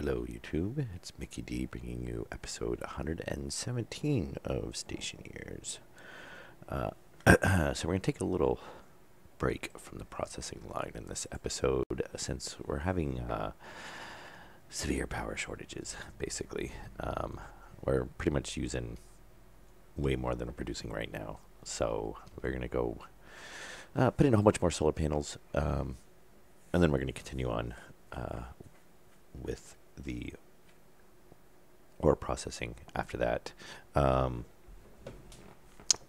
Hello YouTube, it's Mickey D bringing you episode 117 of Stationeers. So we're going to take a little break from the processing line in this episode since we're having severe power shortages, basically. We're pretty much using way more than we're producing right now. So we're going to go put in a whole bunch more solar panels, and then we're going to continue on with the ore processing after that,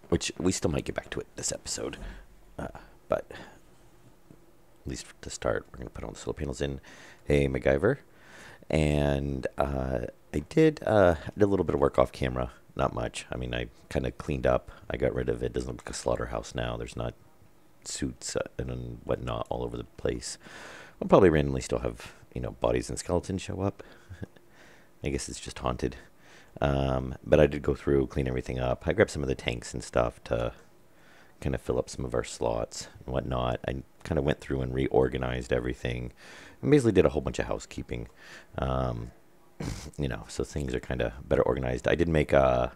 which we still might get back to it this episode, but at least to start, we're going to put all the solar panels in a MacGyver, and I did a little bit of work off camera, not much. I mean, I kind of cleaned up, I got rid of it. It doesn't look like a slaughterhouse now. There's not suits and whatnot all over the place. We'll probably randomly still have, bodies and skeletons show up. I guess it's just haunted. But I did go through, clean everything up. I grabbed some of the tanks and stuff to kind of fill up some of our slots and whatnot. I kind of went through and reorganized everything and basically did a whole bunch of housekeeping. So things are kind of better organized. I did make 10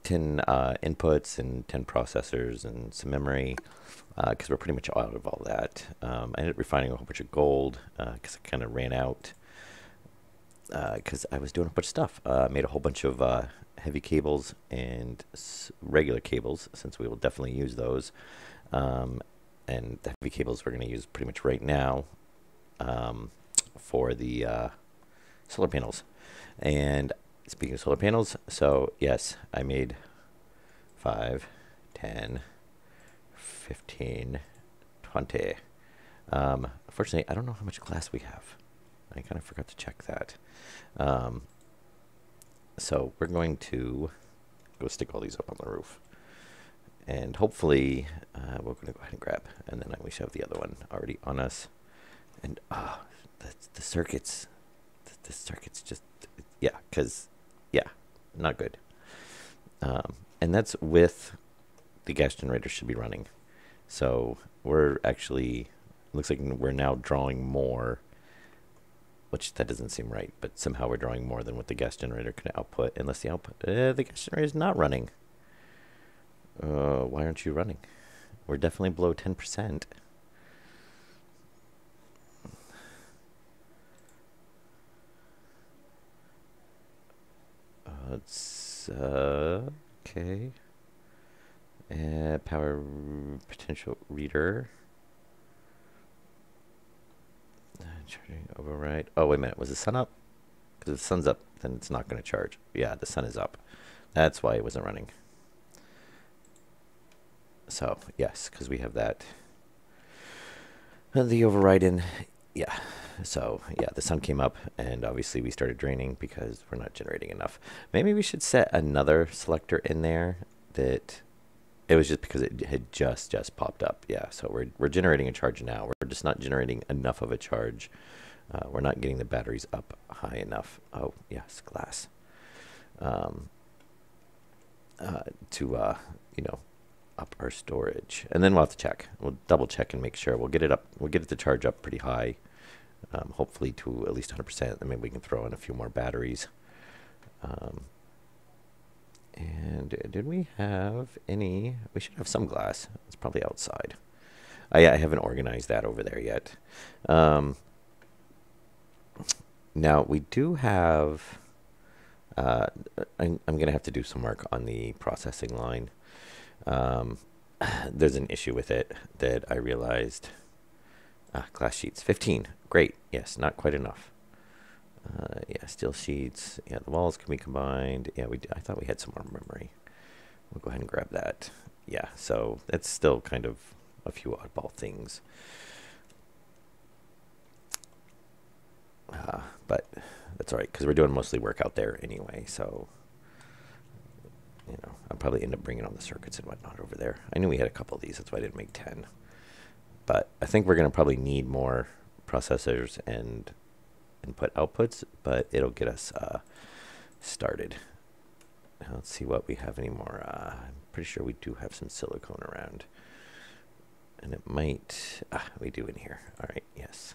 inputs and 10 processors and some memory, because we're pretty much out of all that. I ended up refining a whole bunch of gold because I kind of ran out because I was doing a bunch of stuff. Made a whole bunch of heavy cables and regular cables, since we will definitely use those. And the heavy cables we're going to use pretty much right now for the solar panels. And speaking of solar panels, so yes, I made 5, 10, 15, 20. Unfortunately, I don't know how much glass we have. I kind of forgot to check that. So we're going to go stick all these up on the roof. And hopefully, we're going to go ahead and grab. And then we should have the other one already on us. And the circuits. The circuits just, yeah, because, yeah, not good. And that's with the gas generator should be running. So we're actually, looks like we're now drawing more, which that doesn't seem right, but somehow we're drawing more than what the gas generator can output, unless the gas generator is not running. Why aren't you running? We're definitely below 10%. It's okay. Power potential reader. Charging override. Oh, wait a minute. Was the sun up? Because if the sun's up, then it's not going to charge. Yeah, the sun is up. That's why it wasn't running. So, yes, because we have that. The override in. Yeah. So, yeah, the sun came up, and obviously we started draining because we're not generating enough. Maybe we should set another selector in there that it was just because it had just popped up. Yeah, so we're generating a charge now. We're just not generating enough of a charge. We're not getting the batteries up high enough. Oh, yes, glass. To up our storage. And then we'll have to check. We'll double check and make sure. We'll get it up. We'll get it to charge up pretty high. Hopefully to at least 100%, and maybe we can throw in a few more batteries. And did we have any? We should have some glass. It's probably outside. I haven't organized that over there yet. Now we do have. I'm going to have to do some work on the processing line. There's an issue with it that I realized. Glass sheets, 15. Great. Yes, not quite enough. Yeah, steel sheets. Yeah, the walls can be combined. Yeah, I thought we had some more memory. We'll go ahead and grab that. Yeah, so it's still kind of a few oddball things. But that's all right, because we're doing mostly work out there anyway. So, I'll probably end up bringing on the circuits and whatnot over there. I knew we had a couple of these. That's why I didn't make 10. But I think we're going to probably need more processors and input outputs, but it'll get us started. Now let's see what we have anymore. I'm pretty sure we do have some silicone around. And it might, we do in here. All right, yes.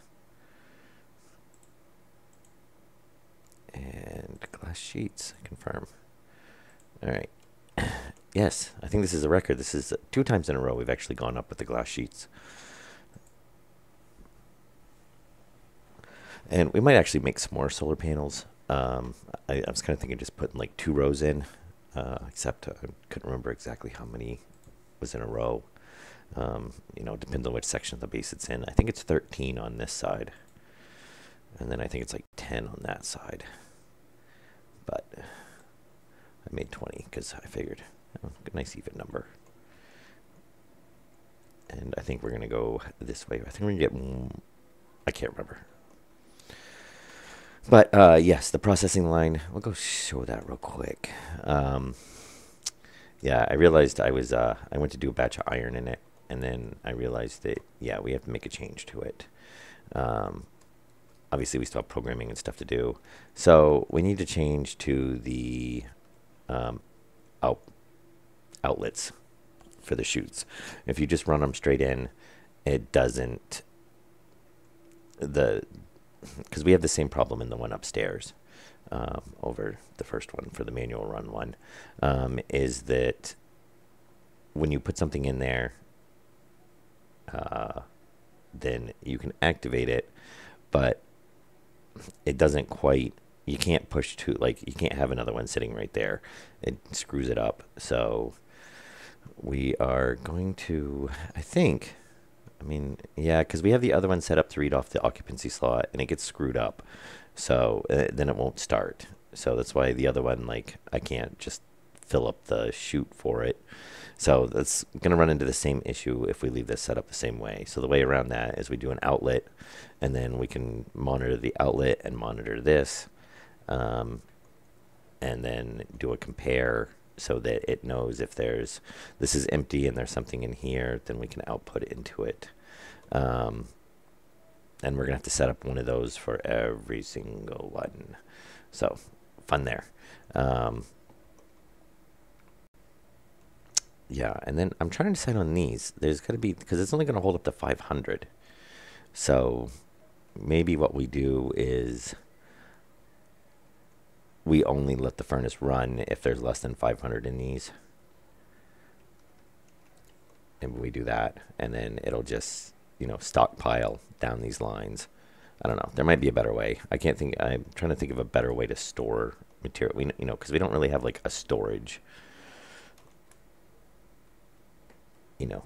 glass sheets. Confirm. All right. Yes, I think this is a record. This is 2 times in a row we've actually gone up with the glass sheets. And we might actually make some more solar panels. I was kind of thinking just putting like 2 rows in, except I couldn't remember exactly how many was in a row. It depends on which section of the base it's in. I think it's 13 on this side. And then I think it's like 10 on that side. But I made 20 because I figured, a nice even number. And I think we're going to go this way. I think we're going to get, I can't remember. But yes, the processing line, we'll go show that real quick. Yeah, I realized I went to do a batch of iron in it. And then I realized that, yeah, we have to make a change to it. Obviously, we still have programming and stuff to do. So we need to change to the outlets for the chutes. If you just run them straight in, it doesn't, because we have the same problem in the one upstairs over the first one for the manual run one, is that when you put something in there, then you can activate it, but it doesn't quite, you can't push to, like, you can't have another one sitting right there. It screws it up. So we are going to, yeah, because we have the other one set up to read off the occupancy slot, and it gets screwed up. So then it won't start. So that's why the other one, like, I can't just fill up the chute for it. So that's going to run into the same issue if we leave this set up the same way. So the way around that is we do an outlet, and then we can monitor the outlet and monitor this, and then do a compare so that it knows if this is empty and there's something in here, then we can output into it. And we're going to have to set up one of those for every single one. So fun there. Yeah, and then I'm trying to decide on these. There's got to be, because it's only going to hold up to 500. So maybe what we do is we only let the furnace run if there's less than 500 in these. And we do that, and then it'll just, stockpile down these lines. I don't know. There might be a better way. I'm trying to think of a better way to store material. Because we don't really have like a storage,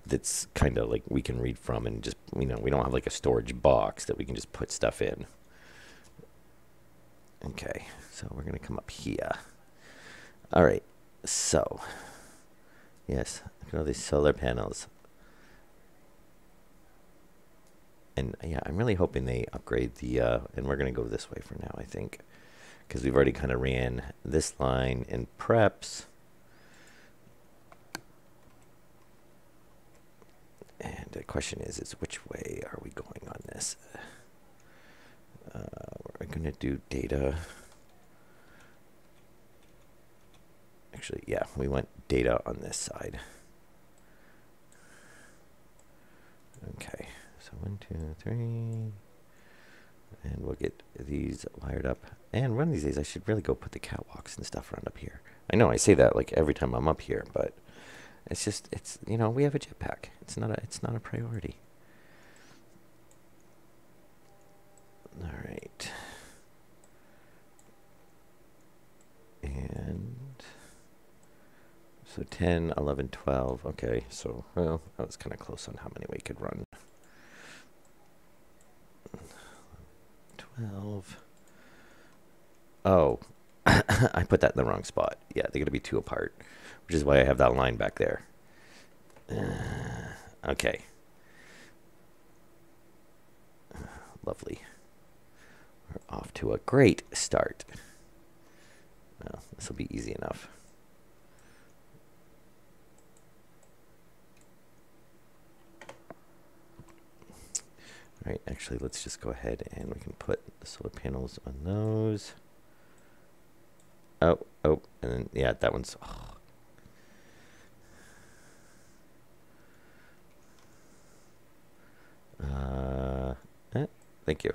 that's kind of like we can read from, and just, we don't have like a storage box that we can just put stuff in. Okay, so we're going to come up here. All right, so, yes, look at all these solar panels. And yeah, I'm really hoping they upgrade the, and we're going to go this way for now, I think, because we've already kind of ran this line in preps. And the question is which way are we going on this? We're going to do data. Actually, yeah, we want data on this side. Okay, so 1, 2, 3. And we'll get these wired up. And one of these days, I should really go put the catwalks and stuff around up here. I know I say that like every time I'm up here, but it's just, we have a jetpack. It's not a priority. All right. And so 10, 11, 12. Okay, so, well, that was kind of close on how many we could run. 12. Oh, I put that in the wrong spot. Yeah, they're going to be 2 apart, which is why I have that line back there. Okay. Lovely. We're off to a great start. Well, this will be easy enough. All right, actually, let's just go ahead and we can put the solar panels on those. Oh, and then, yeah, that one's... Thank you.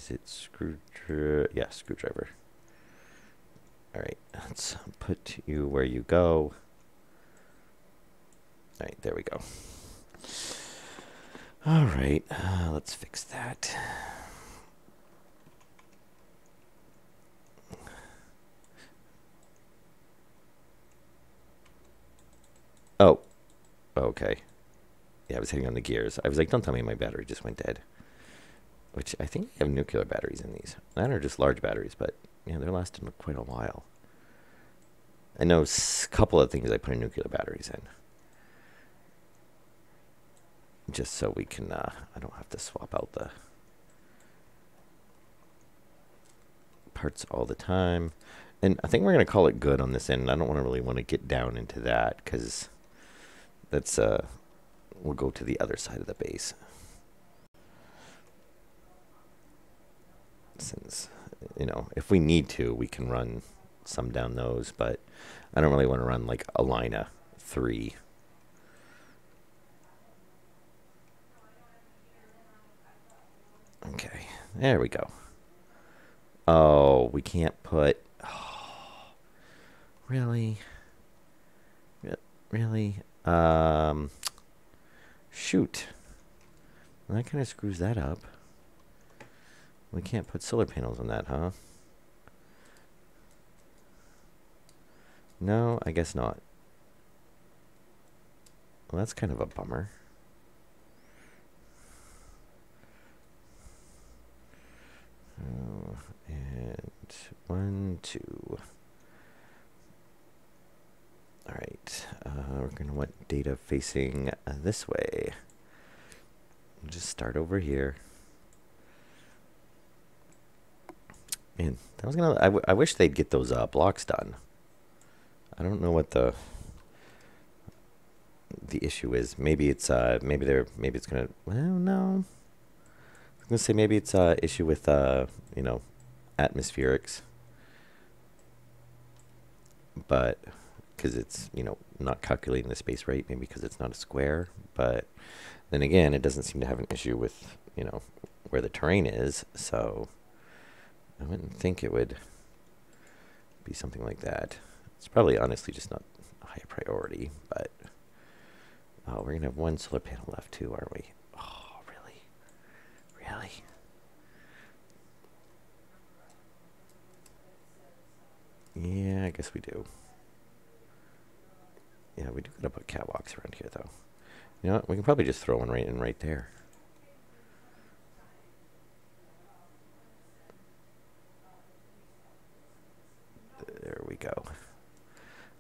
Is it screwdriver? Yeah, screwdriver. All right, let's put you where you go. All right, there we go. All right, let's fix that. Oh, okay. Yeah, I was hitting on the gears. I was like, don't tell me my battery just went dead. Which I think they have nuclear batteries in these. Not are just large batteries, but yeah, they're lasting quite a while. I know a couple of things I put in nuclear batteries in. Just so we can, I don't have to swap out the parts all the time. And I think we're going to call it good on this end. I don't really want to get down into that because that's, we'll go to the other side of the base. Since, you know, if we need to, we can run some down those, but I don't really want to run like a line of 3. Okay, there we go. Oh, we can't put... Oh, really? Really? Shoot. Well, that kind of screws that up. We can't put solar panels on that, huh? No, I guess not. Well, that's kind of a bummer. Oh, and 1, 2. All right, we're going to want data facing this way. We'll just start over here. Man, that was gonna. I wish they'd get those blocks done. I don't know what the issue is. Maybe it's maybe it's gonna. Well, no. I was gonna say maybe it's issue with you know, atmospherics, but because it's, you know, not calculating the space rate, maybe because it's not a square. But then again, it doesn't seem to have an issue with, you know, where the terrain is. So I wouldn't think it would be something like that. It's probably honestly just not a high priority, but oh, we're gonna have 1 solar panel left too, aren't we? Oh, really? Really? Yeah, I guess we do. Yeah, we do gotta put catwalks around here though. You know what? We can probably just throw one right in right there. There we go.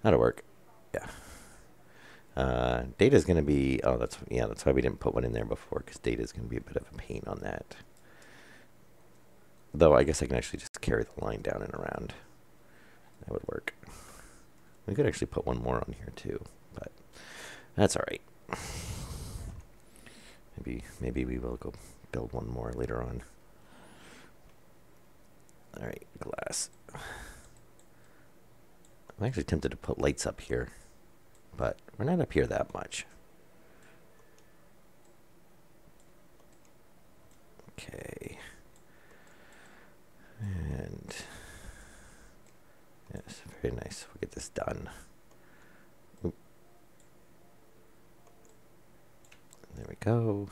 That'll work. Yeah. Data's going to be... Oh, that's why we didn't put one in there before, because data's going to be a bit of a pain on that. Though I guess I can actually just carry the line down and around. That would work. We could actually put one more on here too, but that's all right. Maybe we will go build one more later on. All right, glass. I'm actually tempted to put lights up here, but we're not up here that much. Okay. And yes, very nice. We'll get this done. Oop. There we go.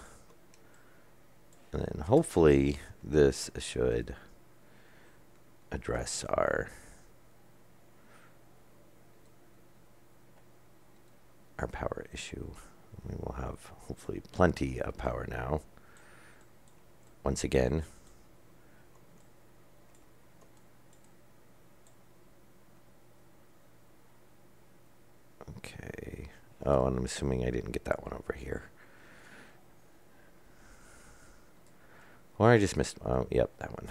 And then hopefully this should address our power issue. We will have hopefully plenty of power now. Once again. Okay. Oh, and I'm assuming I didn't get that one over here. Or I just missed... Oh, yep, that one.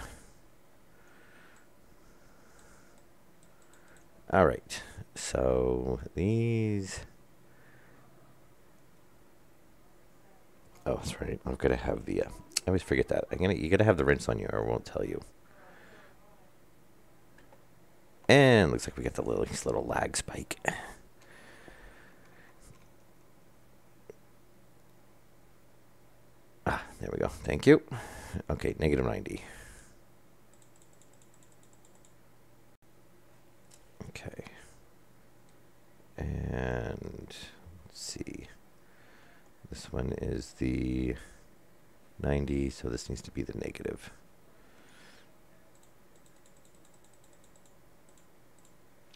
All right. So these... Oh, that's right. I'm gonna have the. I always forget that. You gotta have the rinse on you, or I won't tell you. And looks like we got the little lag spike. Ah, there we go. Thank you. Okay, -90. And let's see. This one is the 90, so this needs to be the negative.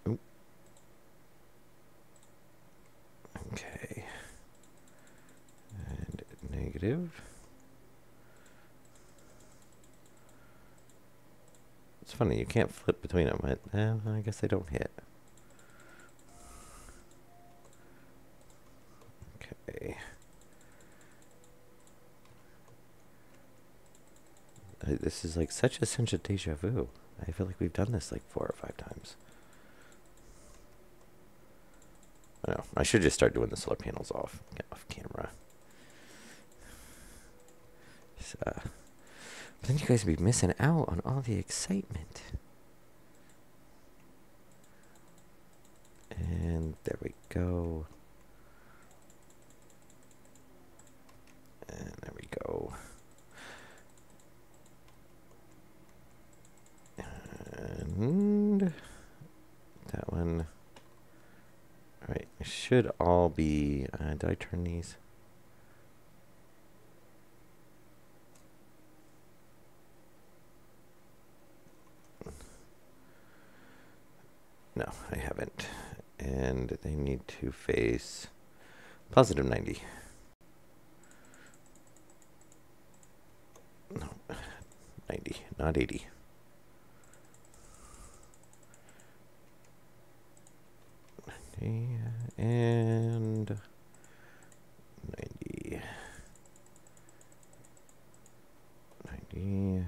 Oop. Okay. And negative. It's funny, you can't flip between them, but I guess they don't hit. Okay. This is like such a sense of deja vu. I feel like we've done this like 4 or 5 times. I know. I should just start doing the solar panels off camera. But then you guys would be missing out on all the excitement. And there we go. And there we go. And that one. Alright, it should all be. Did I turn these? No, I haven't. And they need to face positive 90. No, 90, not 80. And 90. 90.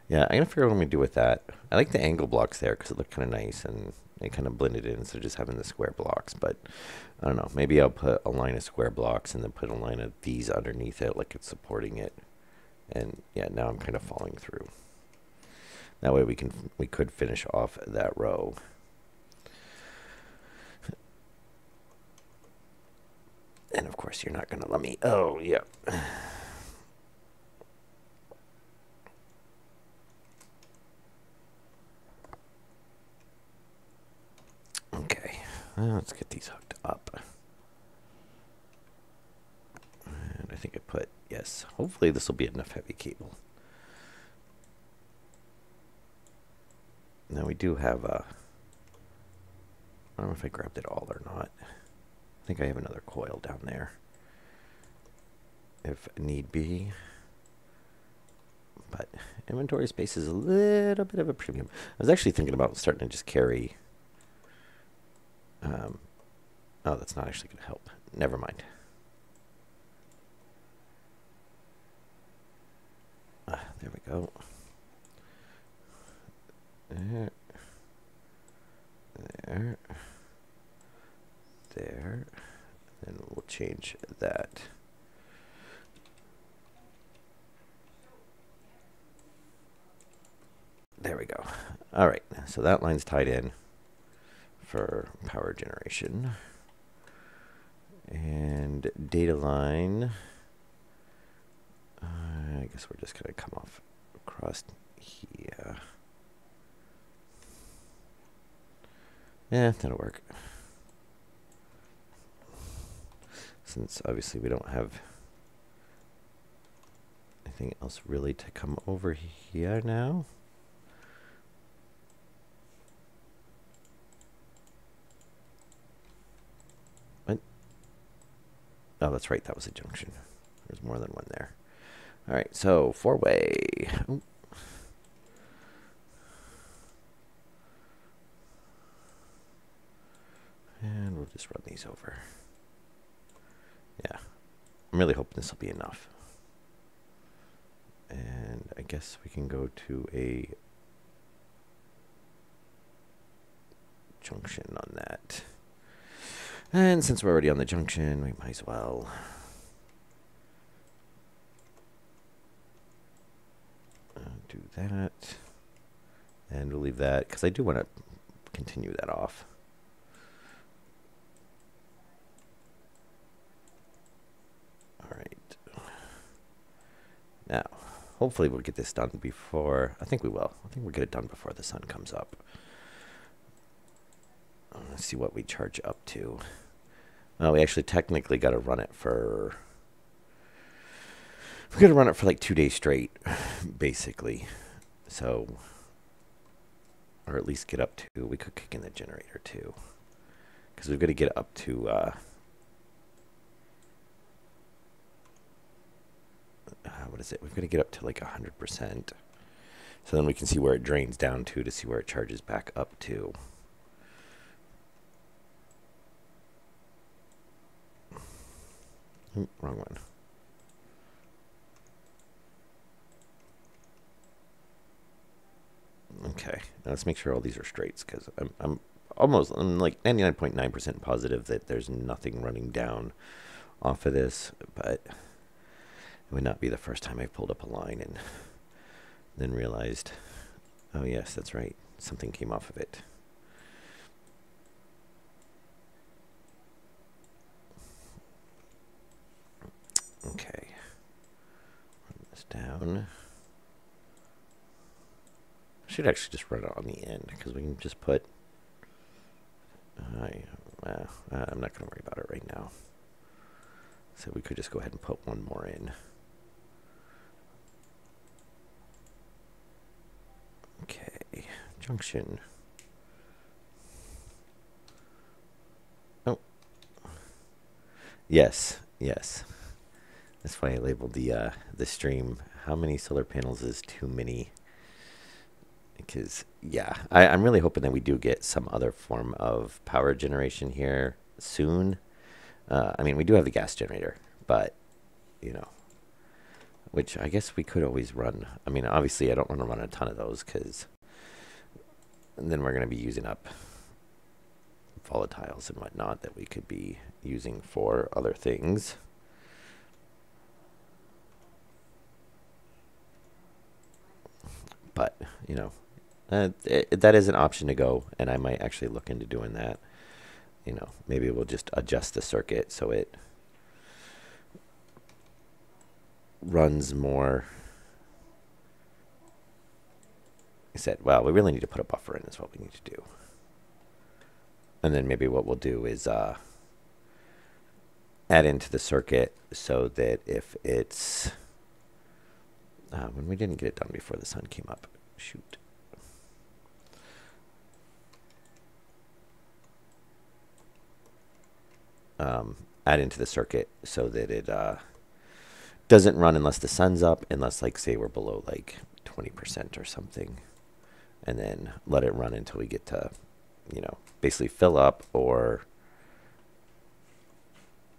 Yeah, I'm going to figure out what I'm going to do with that. I like the angle blocks there because it looked kind of nice and it kind of blended in instead of just having the square blocks. But I don't know. Maybe I'll put a line of square blocks and then put a line of these underneath it like it's supporting it. And yeah, now I'm kind of falling through. That way we could finish off that row. And of course you're not going to let me. Oh, yeah. Okay. Let's get these hooked up. And I think I put, yes, hopefully this will be enough heavy cable. Now we do have a, I don't know if I grabbed it all or not. I think I have another coil down there if need be. But inventory space is a little bit of a premium. I was actually thinking about starting to just carry. Oh, that's not actually going to help. Never mind. There we go. There. There. There. And we'll change that. There we go. All right. So that line's tied in for power generation. And data line. I guess we're just going to come off across here. Yeah, that'll work. Since obviously we don't have anything else really to come over here now. What? Oh, that's right. That was a junction. There's more than one there. All right, so 4-way. Ooh. And we'll just run these over. Yeah, I'm really hoping this will be enough. And I guess we can go to a junction on that. And since we're already on the junction, we might as well. Do that. And we'll leave that because I do want to continue that off. All right. Now, hopefully we'll get this done before, I think we will. I think we'll get it done before the sun comes up. Let's see what we charge up to. Oh, we actually technically got to run it for... We got to run it for like 2 days straight, basically. So, or at least get up to... We could kick in the generator too. Because we've got to get up to... what is it? We've got to get up to like 100%. So then we can see where it drains down to see where it charges back up to. Wrong one. Okay, now let's make sure all these are straights, because I'm like 99.9% positive that there's nothing running down off of this, but it would not be the first time I pulled up a line and then realized, oh yes, that's right, something came off of it. Okay, run this down. I should actually just run it on the end, because we can just put... I'm not going to worry about it right now. So we could just go ahead and put one more in. Okay, junction. Oh. Yes, yes. That's why I labeled the stream. How many solar panels is too many? Because, yeah, I'm really hoping that we do get some other form of power generation here soon. I mean, we do have the gas generator, but, you know, which I guess we could always run. I mean, obviously, I don't want to run a ton of those, because then we're going to be using up volatiles and whatnot that we could be using for other things. But, you know, that is an option to go, and I might actually look into doing that. You know, maybe we'll just adjust the circuit so it runs more. I said, well, we really need to put a buffer in is what we need to do. And then maybe what we'll do is add into the circuit so that if it's... when we didn't get it done before the sun came up. Shoot. Add into the circuit so that it doesn't run unless the sun's up, unless, like, say we're below like 20% or something, and then let it run until we get to, you know, basically fill up. Or,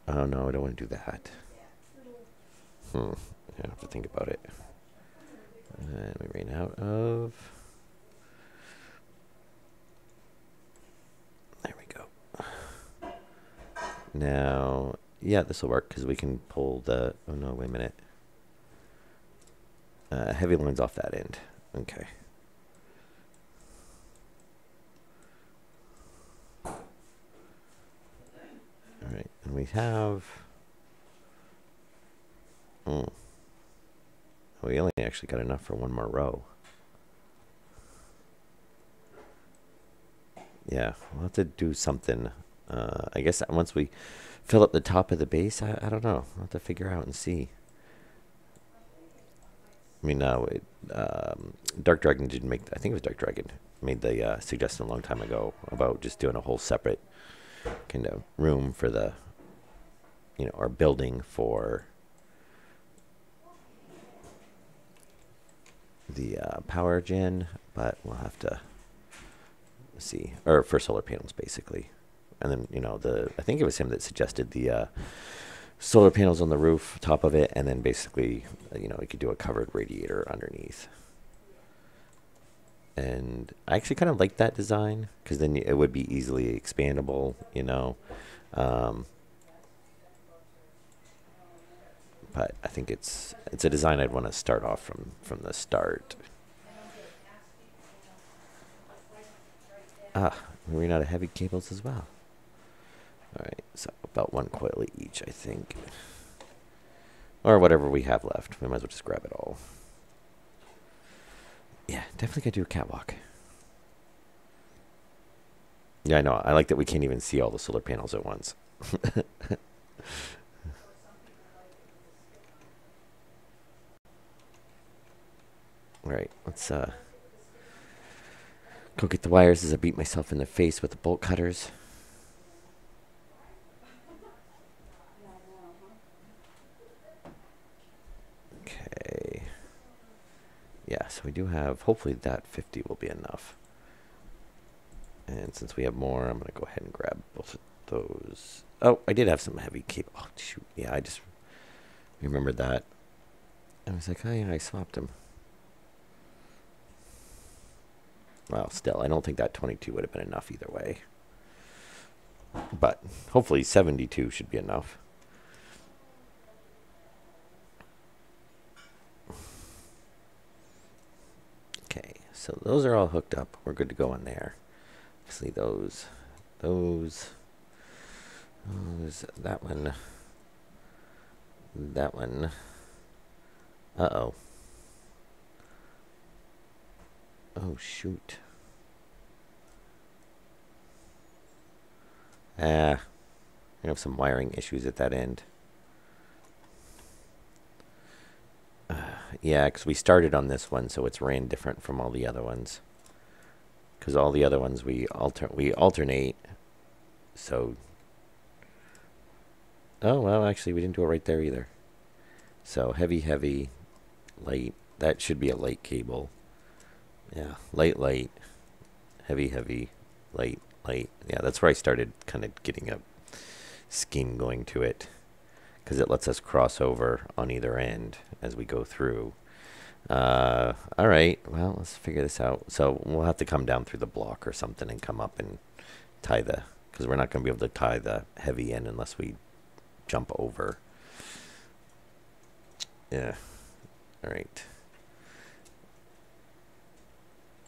oh no, I don't want to do that. I have to think about it. And we ran out of... There we go. Now, yeah, this will work, because we can pull the... Oh no, wait a minute. Heavy lines off that end. Okay. Alright, and we have... We only actually got enough for one more row. Yeah, we'll have to do something. I guess once we fill up the top of the base, I don't know. We'll have to figure out and see. I mean, Dark Dragon did make... I think it was Dark Dragon made the suggestion a long time ago about just doing a whole separate kind of room for the, you know, or building for the power gen, but we'll have to see. Or for solar panels, basically. And then, you know, I think it was him that suggested the solar panels on the roof, top of it, and then basically, you know, we could do a covered radiator underneath. And I actually kind of like that design, because then it would be easily expandable, you know. But I think it's a design I'd want to start off from the start. We ran out of heavy cables as well. Alright, so about 1 coil each, I think. Or whatever we have left. We might as well just grab it all. Yeah, definitely gotta do a catwalk. Yeah, I know. I like that we can't even see all the solar panels at once. All right, let's go get the wires as I beat myself in the face with the bolt cutters. Okay. Yeah, so we do have, hopefully that 50 will be enough. And since we have more, I'm going to go ahead and grab both of those. Oh, I did have some heavy cable. Oh, shoot. Yeah, I just remembered that. I was like, oh yeah, I swapped them. Well, still, I don't think that 22 would have been enough either way. But hopefully 72 should be enough. Okay, so those are all hooked up. We're good to go in there. Obviously those, that one, that one. Uh-oh. Oh, shoot. We have some wiring issues at that end. Yeah, because we started on this one, so it's ran different from all the other ones. Because all the other ones we alternate. So, oh well, actually we didn't do it right there either. So heavy, heavy, light. That should be a light cable. Yeah, light, light, heavy, heavy, light, light. Yeah, that's where I started kind of getting a scheme going to it, because it lets us cross over on either end as we go through. All right, well, let's figure this out. So we'll have to come down through the block or something and come up and tie the, because we're not going to be able to tie the heavy end unless we jump over. Yeah, all right.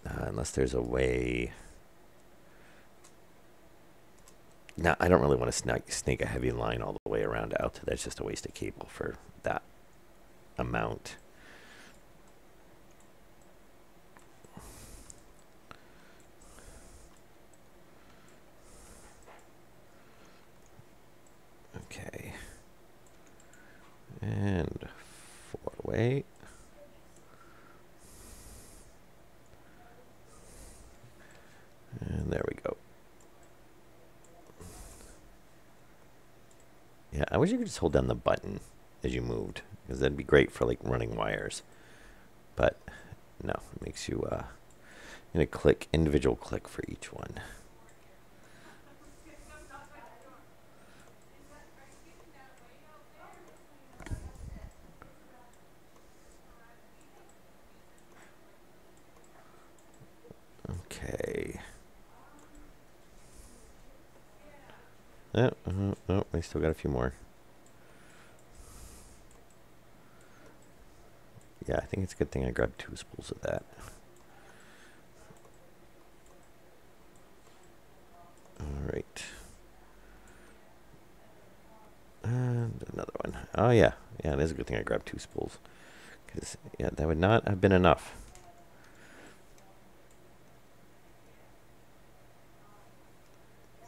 Unless there's a way. Now, I don't really want to snake a heavy line all the way around out. That's just a waste of cable for that amount. Okay. And 4-way. And there we go. Yeah, I wish you could just hold down the button as you moved, because that'd be great for like running wires. But no, it makes you gonna click individual click for each one. Okay. Oh, I still got a few more. Yeah, I think it's a good thing I grabbed 2 spools of that. All right. And another one. Oh, yeah. Yeah, it is a good thing I grabbed 2 spools. Because, yeah, that would not have been enough.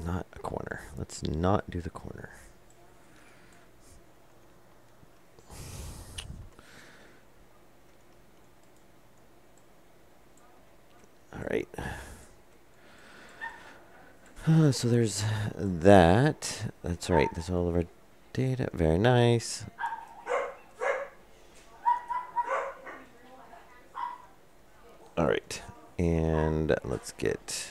Not a corner. Let's not do the corner. All right. So there's that. That's right. There's all of our data. Very nice. All right. And let's get...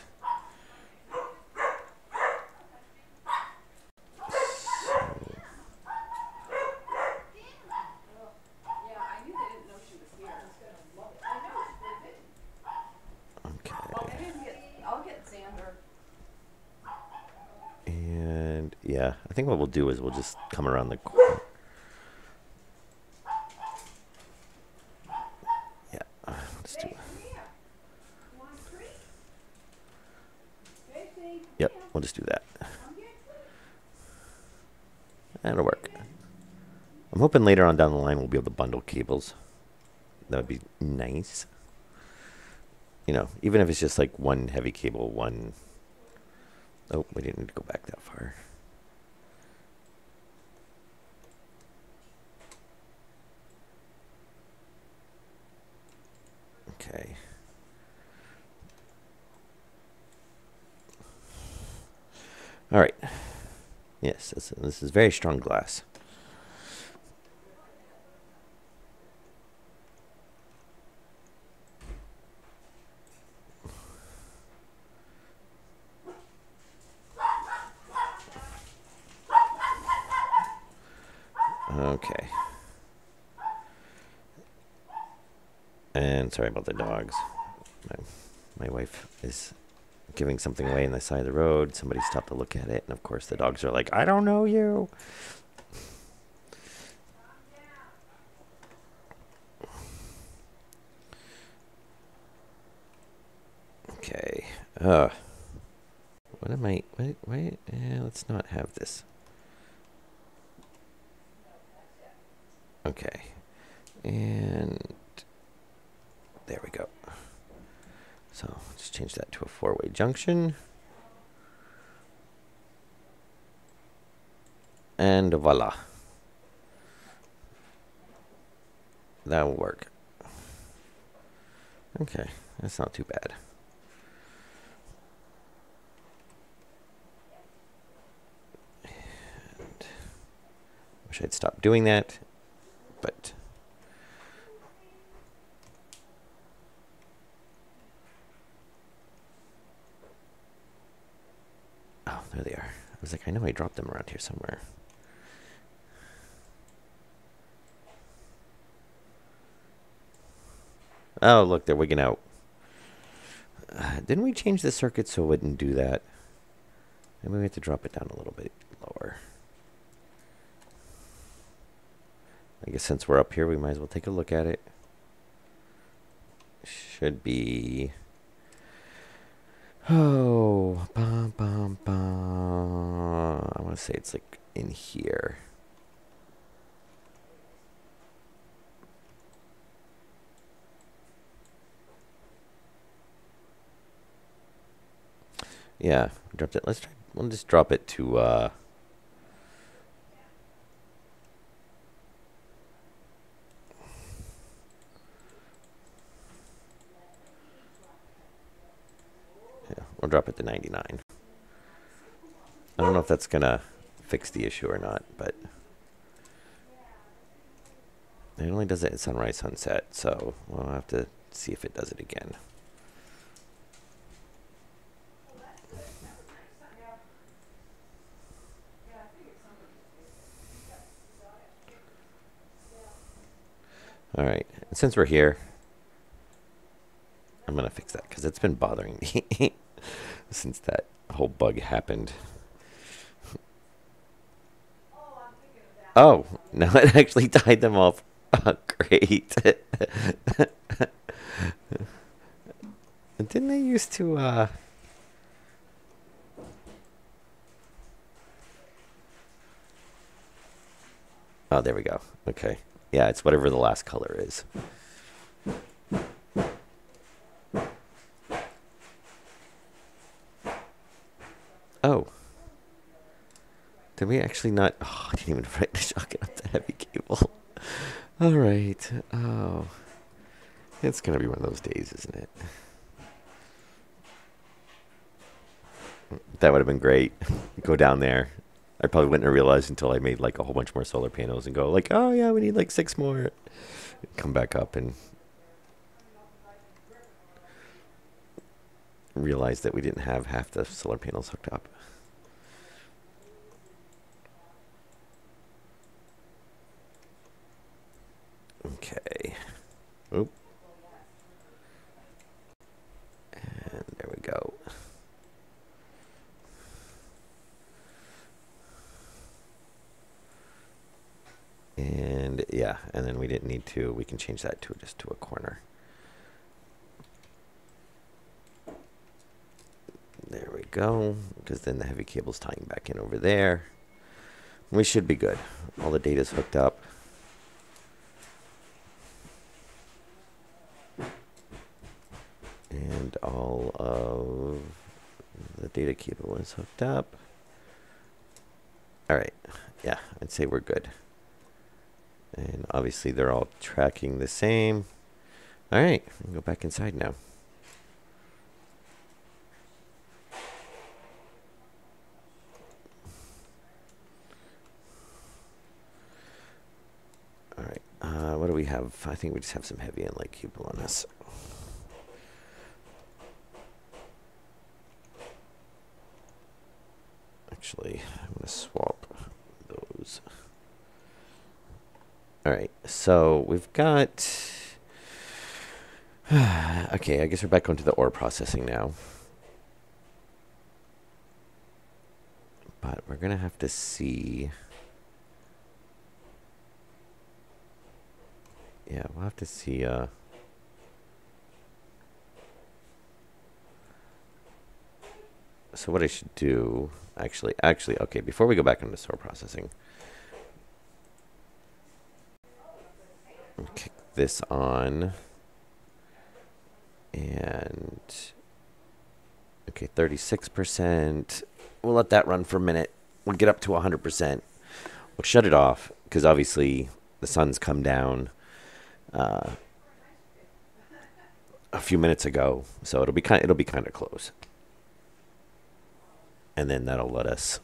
Yeah, I think what we'll do is we'll just come around the corner. Yeah, let's do it. Yep, we'll just do that. That'll work. I'm hoping later on down the line we'll be able to bundle cables. That would be nice. You know, even if it's just like one heavy cable, one Oh, we didn't need to go back that far. Okay. All right. Yes, this is very strong glass. Okay. And sorry about the dogs. My wife is giving something away on the side of the road. Somebody stopped to look at it, and of course the dogs are like, I don't know you. Okay. What am I? Wait. Let's not have this. Okay. And there we go. So just change that to a four-way junction. And voila. That will work. Okay, that's not too bad. And wish I'd stop doing that, but oh, there they are. I was like, I know I dropped them around here somewhere. Oh, look, they're wigging out. Didn't we change the circuit so it wouldn't do that? Maybe we have to drop it down a little bit lower. I guess since we're up here, we might as well take a look at it. Should be... Oh, bum, bum, bum. I want to say it's like in here. Yeah, dropped it. Let's try. We'll just drop it to. Yeah, we'll drop it to 99. I don't know if that's gonna fix the issue or not, but it only does it at sunrise, sunset, so we'll have to see if it does it again. All right, and since we're here, I'm gonna fix that because it's been bothering me since that whole bug happened. Oh, no, it actually tied them off. Oh, great. Didn't they used to, Oh, there we go. Okay. Yeah, it's whatever the last color is. Oh. Did we actually not? Oh, I didn't even write the shotgun up the heavy cable. All right. Oh. It's going to be one of those days, isn't it? That would have been great. Go down there. I probably wouldn't have realized until I made like a whole bunch more solar panels and go like, oh yeah, we need like 6 more. Come back up and realize that we didn't have half the solar panels hooked up. Okay. Oop. And there we go. And yeah, and then we didn't need to, we can change that to just to a corner. There we go, because then the heavy cable's tying back in over there. We should be good. All the data's hooked up. And all of the data cable is hooked up. All right. Yeah, I'd say we're good. And obviously they're all tracking the same. All right, we can go back inside now. All right, what do we have? I think we just have some heavy and light cable on this. Actually, I'm going to swap those. All right, so we've got... okay, I guess we're back onto the ore processing now. But we're going to have to see... yeah, we'll have to see... so what I should do... Actually, okay, before we go back into ore processing... kick this on... and... okay, 36%. We'll let that run for a minute. We'll get up to 100%. We'll shut it off, because obviously the sun's come down a few minutes ago, so it'll be kind of close. And then that'll let us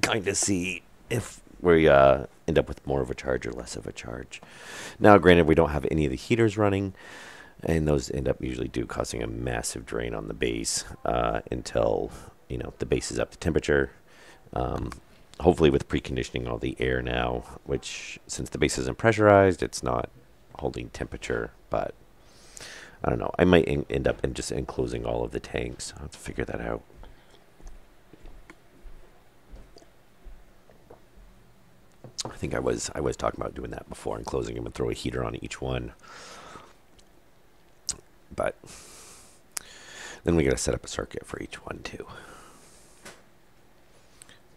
kind of see if we end up with more of a charge or less of a charge. Now, granted, we don't have any of the heaters running, and those end up usually causing a massive drain on the base until, you know, the base is up to temperature. Hopefully with preconditioning all the air now, which since the base isn't pressurized, it's not holding temperature, but I don't know. I might end up just enclosing all of the tanks. I'll have to figure that out. I think I was talking about doing that before, enclosing them and throw a heater on each one. But then we got to set up a circuit for each one too.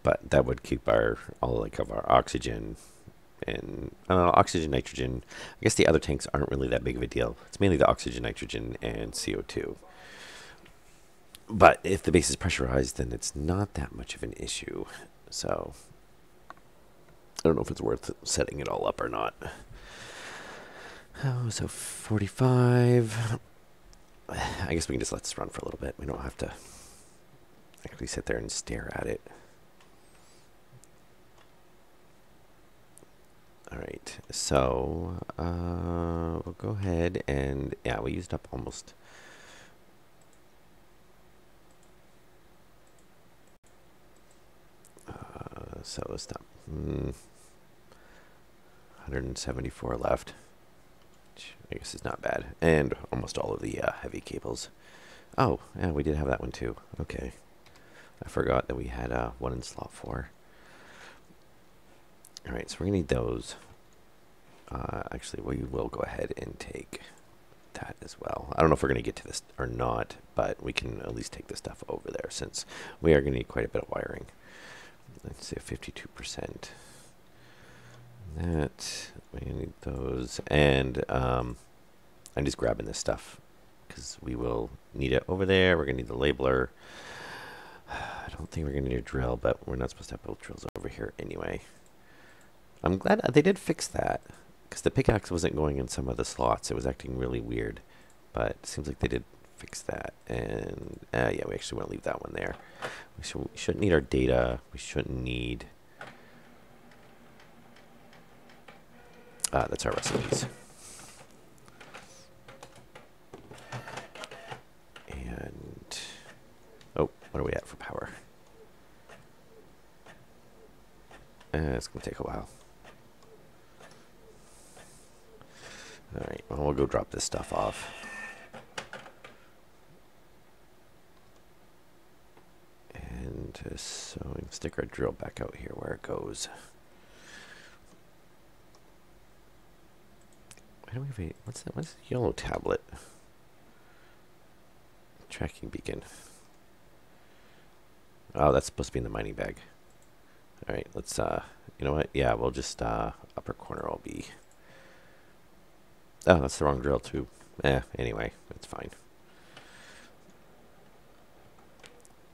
But that would keep all of our oxygen and oxygen, nitrogen. I guess the other tanks aren't really that big of a deal. It's mainly the oxygen, nitrogen, and CO2. But if the base is pressurized, then it's not that much of an issue. So I don't know if it's worth setting it all up or not. Oh, so 45. I guess we can just let this run for a little bit. We don't have to actually sit there and stare at it. All right, so we'll go ahead and, yeah, we used up almost. So let's stop. 174 left, which I guess is not bad. And almost all of the heavy cables. Oh, yeah, we did have that one too. Okay. I forgot that we had one in slot 4. All right, so we're going to need those. Actually, we will go ahead and take that as well. I don't know if we're going to get to this or not, but we can at least take the stuff over there since we are going to need quite a bit of wiring. Let's say 52%. That, we need those. And I'm just grabbing this stuff because we will need it over there. We're going to need the labeler. I don't think we're going to need a drill, but we're not supposed to have both drills over here anyway. I'm glad they did fix that, because the pickaxe wasn't going in some of the slots. It was acting really weird, but it seems like they did fix that. And yeah, we actually want to leave that one there. We shouldn't need our data. We shouldn't need... that's our recipes. And... oh, what are we at for power? It's going to take a while. Alright, well, we'll go drop this stuff off. And so we can stick our drill back out here where it goes. Why do we have a, what's that? What's the yellow tablet? Tracking beacon. Oh, that's supposed to be in the mining bag. Alright, let's, you know what? Yeah, we'll just, upper corner will be... oh, that's the wrong drill too. Anyway, that's fine.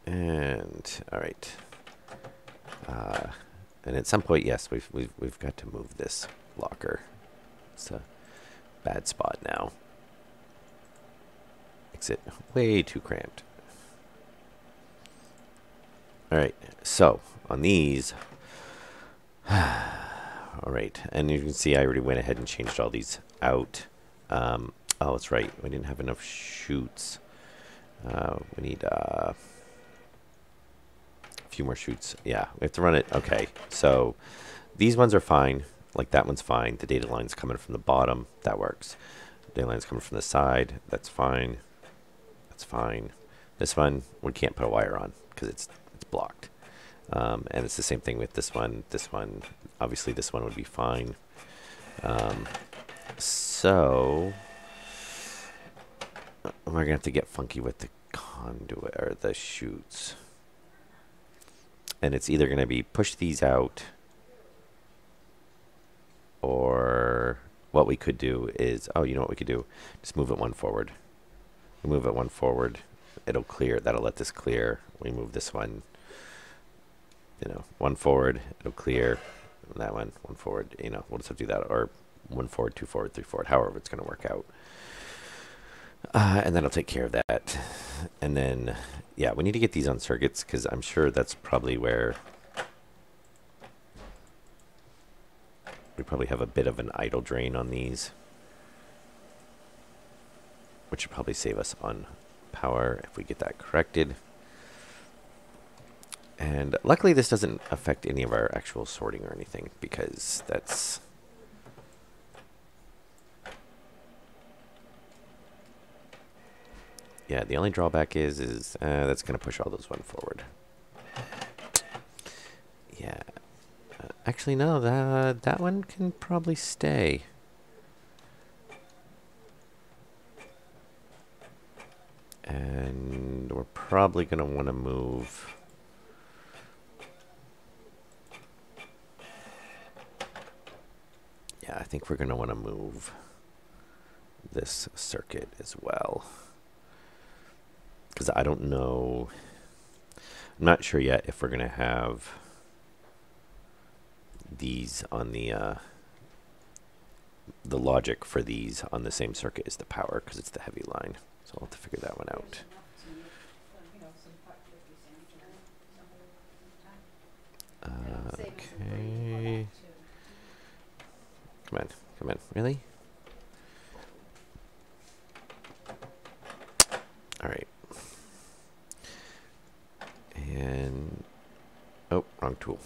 And all right. And at some point, yes, we've got to move this locker. It's a bad spot now. Makes it way too cramped. All right. So on these. All right, and you can see I already went ahead and changed all these out. Oh, that's right. We didn't have enough chutes. We need a few more chutes. Yeah, we have to run it. Okay, so these ones are fine. Like that one's fine. The data line's coming from the bottom. That works. Data line's coming from the side. That's fine. That's fine. This one, we can't put a wire on because it's blocked. And it's the same thing with this one. This one, obviously this one would be fine. So we're going to have to get funky with the conduit or the chutes. And it's either going to be push these out, or what we could do is, oh, you know what we could do? Just move it one forward. We move it one forward. It'll clear. That'll let this clear. We move this one, you know, one forward. It'll clear. That one forward. You know, we'll just have to do that. Or one forward, two forward, three forward. However it's going to work out. And then I'll take care of that. And then, yeah, we need to get these on circuits because I'm sure that's probably where we probably have a bit of an idle drain on these, which would probably save us on power if we get that corrected. And luckily this doesn't affect any of our actual sorting or anything, because that's... Yeah, the only drawback is that's going to push all those one forward. Yeah. Actually, no, that one can probably stay. And we're probably going to want to move... Yeah, I think we're going to want to move this circuit as well. Because I don't know, I'm not sure yet if we're going to have these on the logic for these on the same circuit as the power, because it's the heavy line. So I'll have to figure that one out. Okay. Come on, come on, really? All right. And, oh, wrong tool.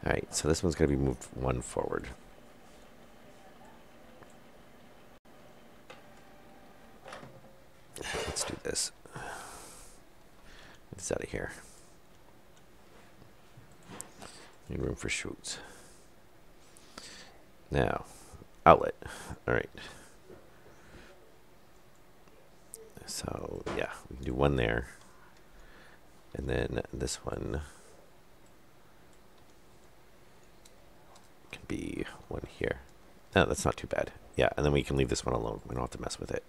All right, so this one's going to be moved one forward. Let's do this. Get this out of here. Need room for chutes. Now, outlet. All right. So, yeah, we can do one there. And then this one can be one here. No, that's not too bad. Yeah, and then we can leave this one alone. We don't have to mess with it.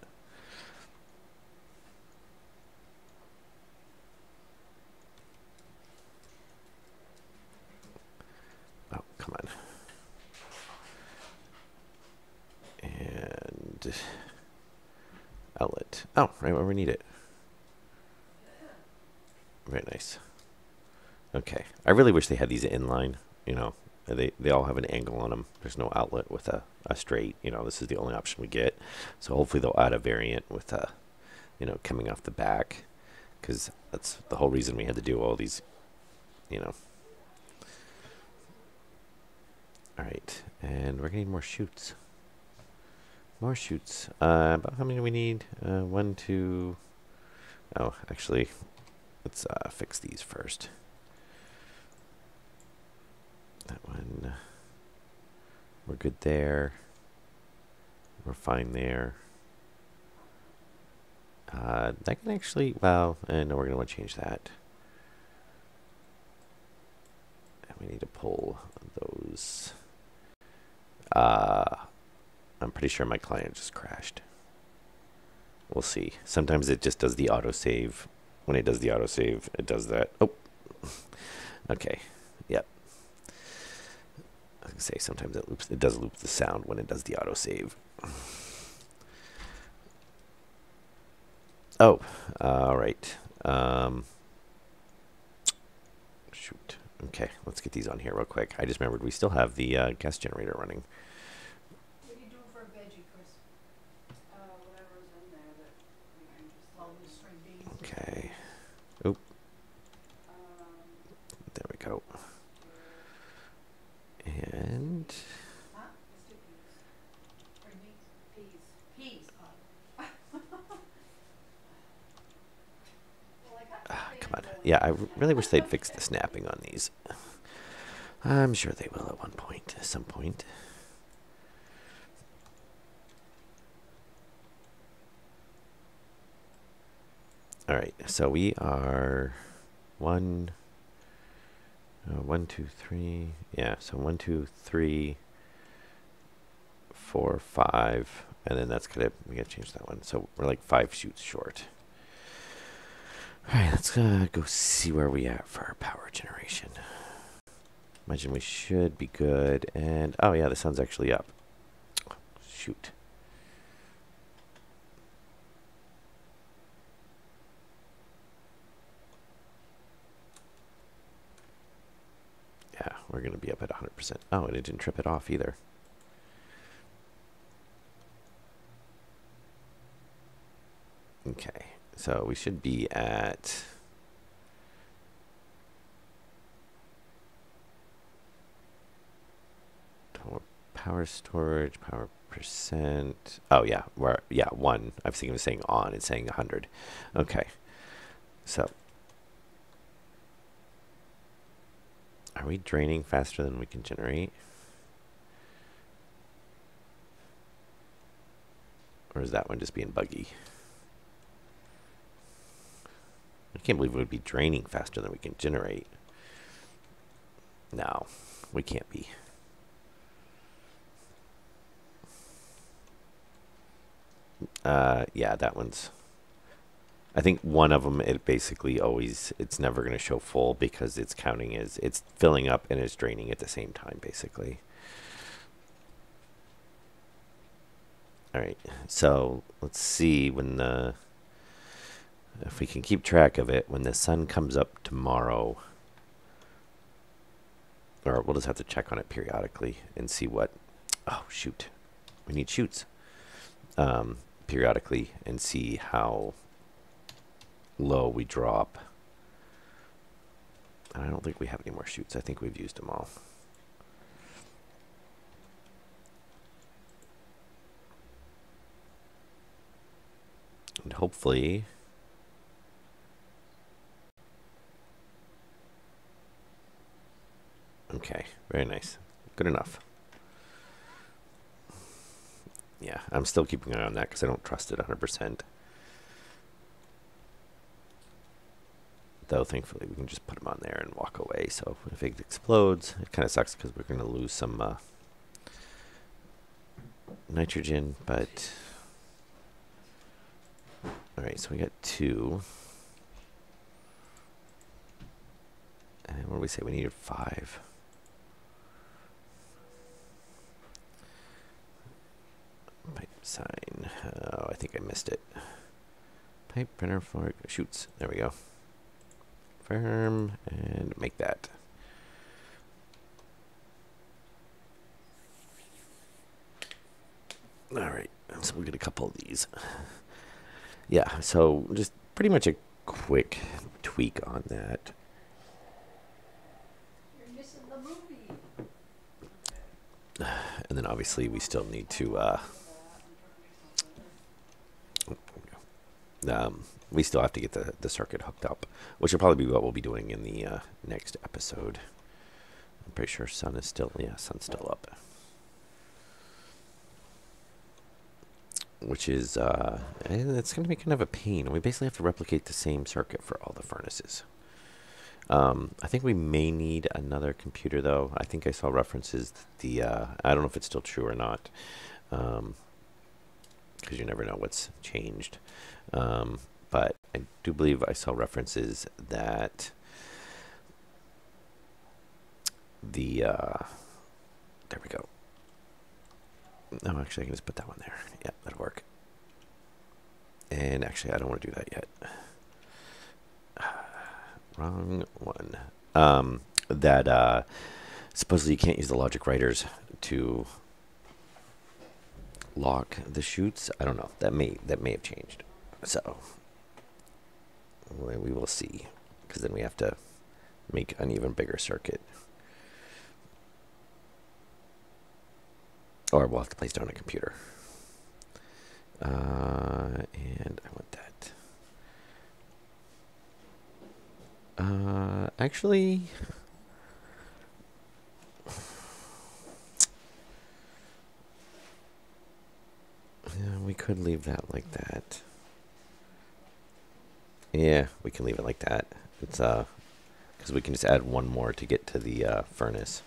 Oh, come on. And outlet. Oh, right where we need it. Very nice. Okay. I really wish they had these inline, you know. They all have an angle on them. There's no outlet with a straight, you know. This is the only option we get. So hopefully they'll add a variant with a, you know, coming off the back, because that's the whole reason we had to do all these, you know. All right, and we're gonna need more chutes. More chutes. About how many do we need? One, two. Oh, actually, let's fix these first. That one, we're good there. We're fine there. That can actually, well, no, we're going to want to change that. And we need to pull those. I'm pretty sure my client just crashed. We'll see. Sometimes it just does the autosave when it does the autosave, it does that. Oh, okay. Yep. I was gonna say sometimes it loops. It does loop the sound when it does the autosave. Oh, all right. Shoot. Okay, let's get these on here real quick. I just remembered we still have the gas generator running. What do you do for a veggie, Chris? Whatever's in there that you just love the string beans. Okay. Oop. There we go. And Huh? Let's do peas. String beans? Peas. Peas. come on. Yeah, I really wish they'd fix the snapping on these. I'm sure they will at one point, at some point. All right, so we are 1, 2, 3. Yeah, so 1, 2, 3, 4, 5, and then that's gonna we gotta change that one. So we're like 5 shoots short. All right, let's go see where we at for our power generation. Imagine we should be good, and oh yeah, the sun's actually up. Shoot. Yeah, we're gonna be up at 100%. Oh, and it didn't trip it off either. Okay, so we should be at power storage, power percent. Oh yeah, we're 1. I was thinking of saying on. It's saying 100. Okay, so are we draining faster than we can generate? Or is that one just being buggy? I can't believe it would be draining faster than we can generate. No, we can't be. Yeah, that one's... I think one of them, it basically always... It's never going to show full because it's counting as... It's filling up and it's draining at the same time, basically. Alright, so let's see when the... If we can keep track of it, when the sun comes up tomorrow... Or we'll just have to check on it periodically and see what... Oh, shoot. We need shoots. Periodically and see how low we drop. I don't think we have any more shoots. I think we've used them all. And hopefully... Okay, very nice. Good enough. Yeah, I'm still keeping an eye on that because I don't trust it 100%. Though, thankfully, we can just put them on there and walk away. So if it explodes, it kind of sucks because we're going to lose some nitrogen. But, all right, so we got 2. And what do we say? We needed 5. Pipe sign. Oh, I think I missed it. Pipe printer for shoots. There we go. Firm and make that. All right. So we'll get a couple of these. Yeah. So just pretty much a quick tweak on that. You're missing the movie. And then obviously we still need to we still have to get the circuit hooked up, which will probably be what we'll be doing in the next episode. I'm pretty sure sun's still up, which is it's going to be kind of a pain. We basically have to replicate the same circuit for all the furnaces. I think we may need another computer, though. I think I saw references that I don't know if it's still true or not, because you never know what's changed. but I do believe I saw references that the, there we go. No, actually I can just put that one there. Yeah, that'll work. And actually I don't want to do that yet. Wrong one. That supposedly you can't use the logic writers to lock the chutes. I don't know. That may have changed. So we will see, because then we have to make an even bigger circuit, or we'll have to place down a computer. And I want that. Actually, yeah, we could leave that like that. Yeah, we can leave it like that. It's because we can just add one more to get to the furnace.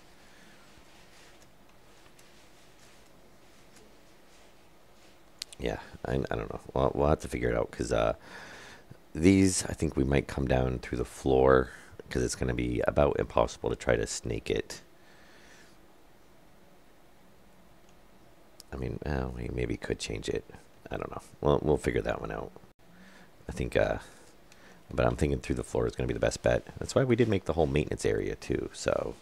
Yeah, I don't know. We'll have to figure it out, because these, I think we might come down through the floor, because it's going to be about impossible to try to snake it. I mean, we maybe could change it. I don't know. We'll figure that one out. I think, but I'm thinking through the floor is going to be the best bet. That's why we did make the whole maintenance area too, so.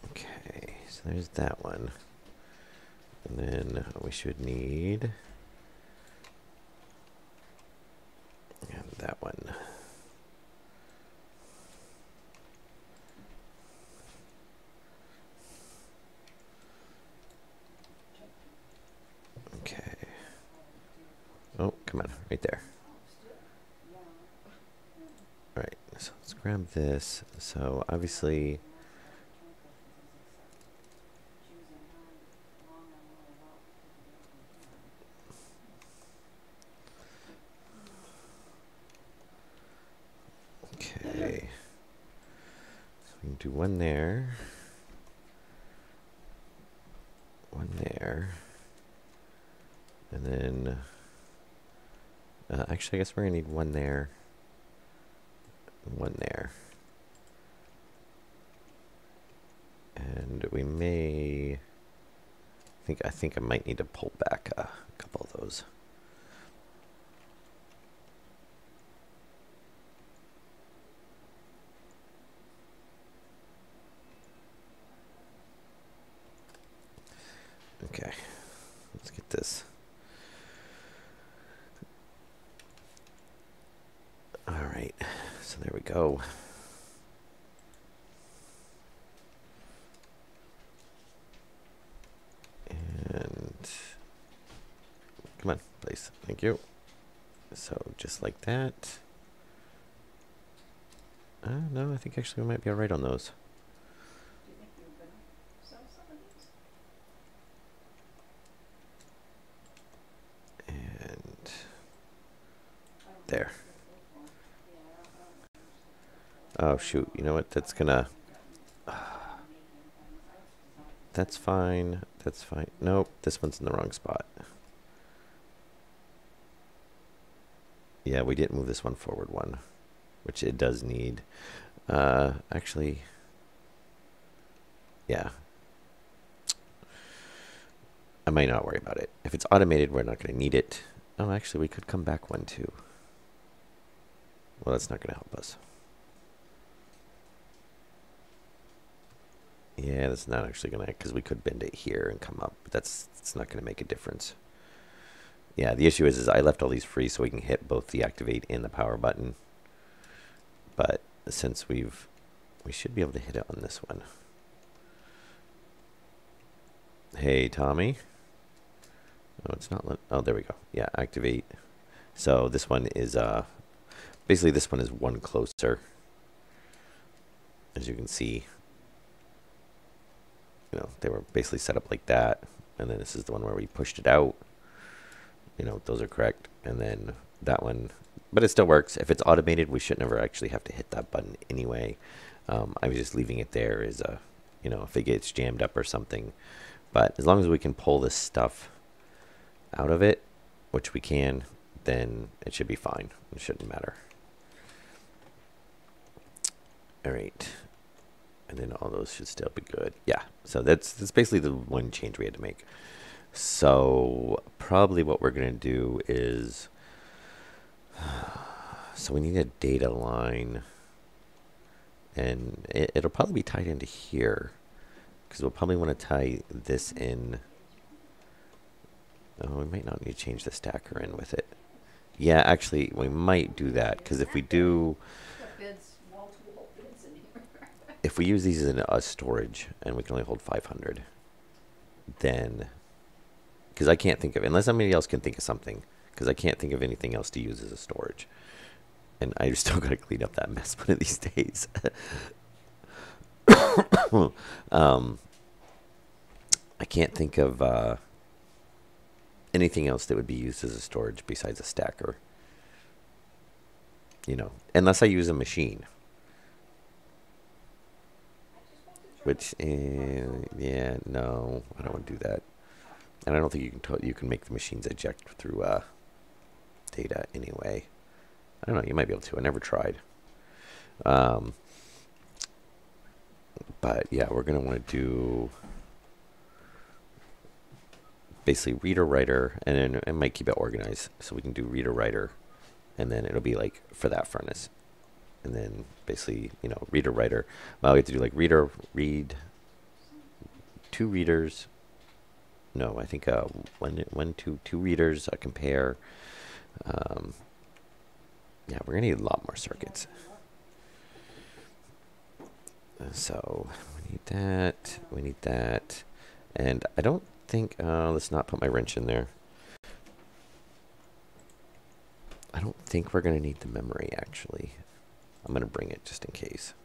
Okay, so there's that one. And then we should need, and that one. Okay. Oh, come on, right there. All right, so let's grab this. So obviously, okay. So we can do one there. One there. And then, actually, I guess we're going to need one there. One there. And we may, I think I might need to pull back a couple of those. Okay, let's get this. All right, so there we go. And come on, please. Thank you. So just like that. No, I think actually we might be all right on those. Do you think you were gonna sell some of these? And there. Oh shoot, you know what? That's gonna, that's fine. That's fine. Nope, this one's in the wrong spot. Yeah, we didn't move this one forward one, which it does need. Actually, yeah. I might not worry about it. If it's automated, we're not going to need it. Oh, actually, we could come back one too. Well, that's not going to help us. Yeah, that's not actually going to, because we could bend it here and come up, but it's not going to make a difference. Yeah, the issue is I left all these free so we can hit both the activate and the power button. But since we should be able to hit it on this one. Hey, Tommy. Oh, it's not. Oh, there we go. Yeah, activate. So this one is basically this one is one closer. As you can see, you know, they were basically set up like that, and then this is the one where we pushed it out. You know, those are correct, and then that one, but it still works. If it's automated, we should never actually have to hit that button anyway. I was just leaving it there as a you know, if it gets jammed up or something. But as long as we can pull this stuff out of it, which we can, then it should be fine. It shouldn't matter. All right. And then all those should still be good. Yeah, so that's basically the one change we had to make. So probably what we're going to do is, so we need a data line, and it'll probably be tied into here, because we'll probably want to tie this in. Oh, we might not need to change the stacker in with it. Yeah, actually, we might do that, because if we do, if we use these in a storage, and we can only hold 500, then, because I can't think of, unless somebody else can think of something, because I can't think of anything else to use as a storage. And I still got to clean up that mess one of these days. I can't think of anything else that would be used as a storage besides a stacker. You know, unless I use a machine. Which, yeah, no, I don't want to do that. And I don't think you can make the machines eject through data anyway. I don't know, you might be able to. I never tried. But yeah, we're going to want to do basically reader writer, and then it might keep it organized. So we can do reader writer, and then it'll be like for that furnace. And then basically, you know, reader writer. Well, we have to do like reader, read, two readers. No, I think two readers, compare. Yeah, we're going to need a lot more circuits. So we need that, and I don't think, let's not put my wrench in there. I don't think we're going to need the memory, actually. I'm going to bring it just in case.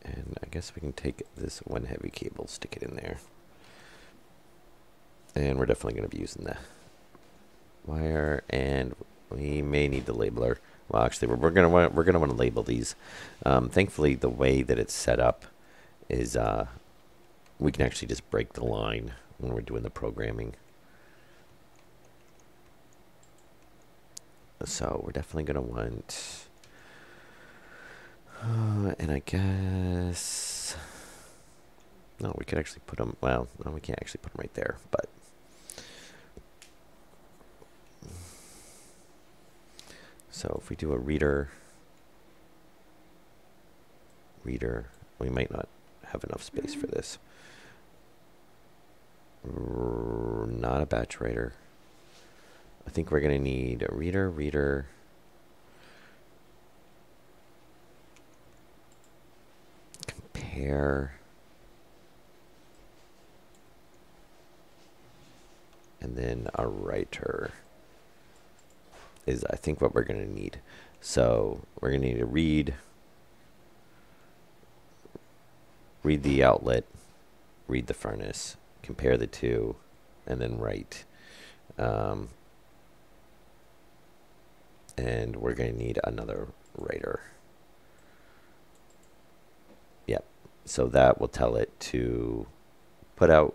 And I guess we can take this one heavy cable, stick it in there. And we're definitely going to be using the wire, and we may need the labeler. Well, actually, we're going to want to label these. Thankfully, the way that it's set up is we can actually just break the line when we're doing the programming. So we're definitely going to want, and I guess, no, we could actually put them, well, no, we can't actually put them right there, but so if we do a reader, we might not have enough space for this. Not a batch writer. I think we're going to need a reader, compare, and then a writer is, I think, what we're going to need. So we're going to need to read the outlet, read the furnace, compare the two, and then write. And we're going to need another writer. Yep. So that will tell it to put out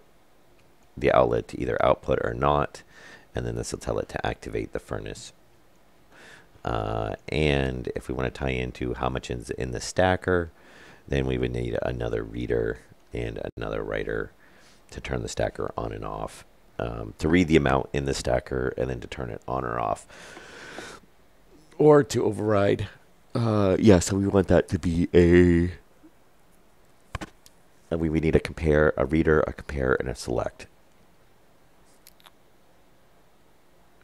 the outlet to either output or not. And then this will tell it to activate the furnace. And if we want to tie into how much is in the stacker, then we would need another reader and another writer to turn the stacker on and off. To read the amount in the stacker and then to turn it on or off. Or to override. Yeah, so we want that to be we need a compare, a reader, a compare, and a select.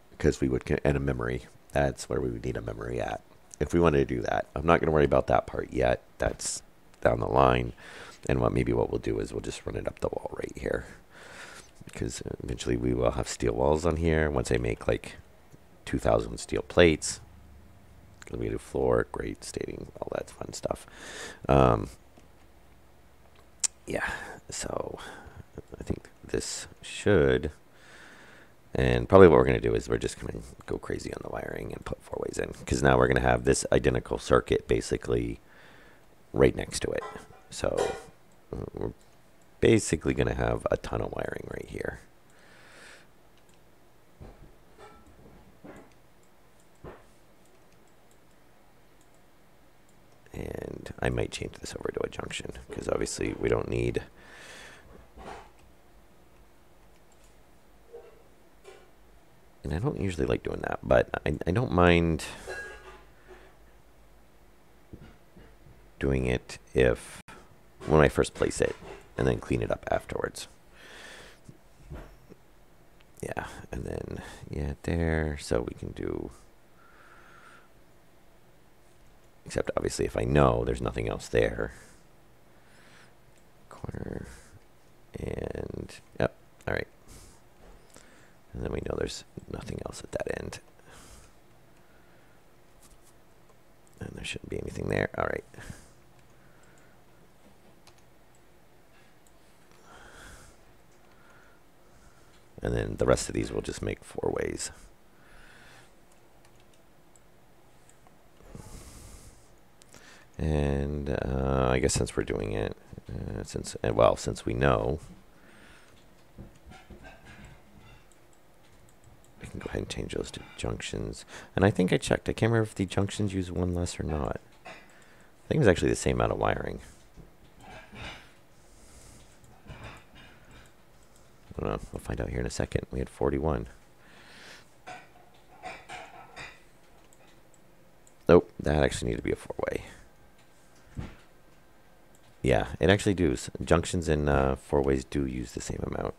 Because we would, and a memory. That's where we would need a memory at. If we wanted to do that. I'm not going to worry about that part yet. That's down the line. And maybe what we'll do is we'll just run it up the wall right here. Because eventually we will have steel walls on here. Once I make like 2,000 steel plates. We do floor, grate, stating, all that fun stuff. Yeah, so I think this should, and probably what we're going to do is we're just going to go crazy on the wiring and put 4-ways in, because now we're going to have this identical circuit basically right next to it. So we're basically going to have a ton of wiring right here. And I might change this over to a junction because obviously we don't need... And I don't usually like doing that, but I don't mind doing it if when I first place it and then clean it up afterwards. Yeah, and then, yeah, there, so we can do... Except obviously if I know there's nothing else there. Corner, and, yep, all right. And then we know there's nothing else at that end. And there shouldn't be anything there. All right. And then the rest of these we'll just make 4 ways. And I guess since we're doing it, since we know, we can go ahead and change those to junctions. And I think I checked. I can't remember if the junctions use 1 less or not. I think it was actually the same amount of wiring. I don't know. We'll find out here in a second. We had 41. Nope, that actually needed to be a 4-way. Yeah, it actually does. Junctions and 4-ways do use the same amount.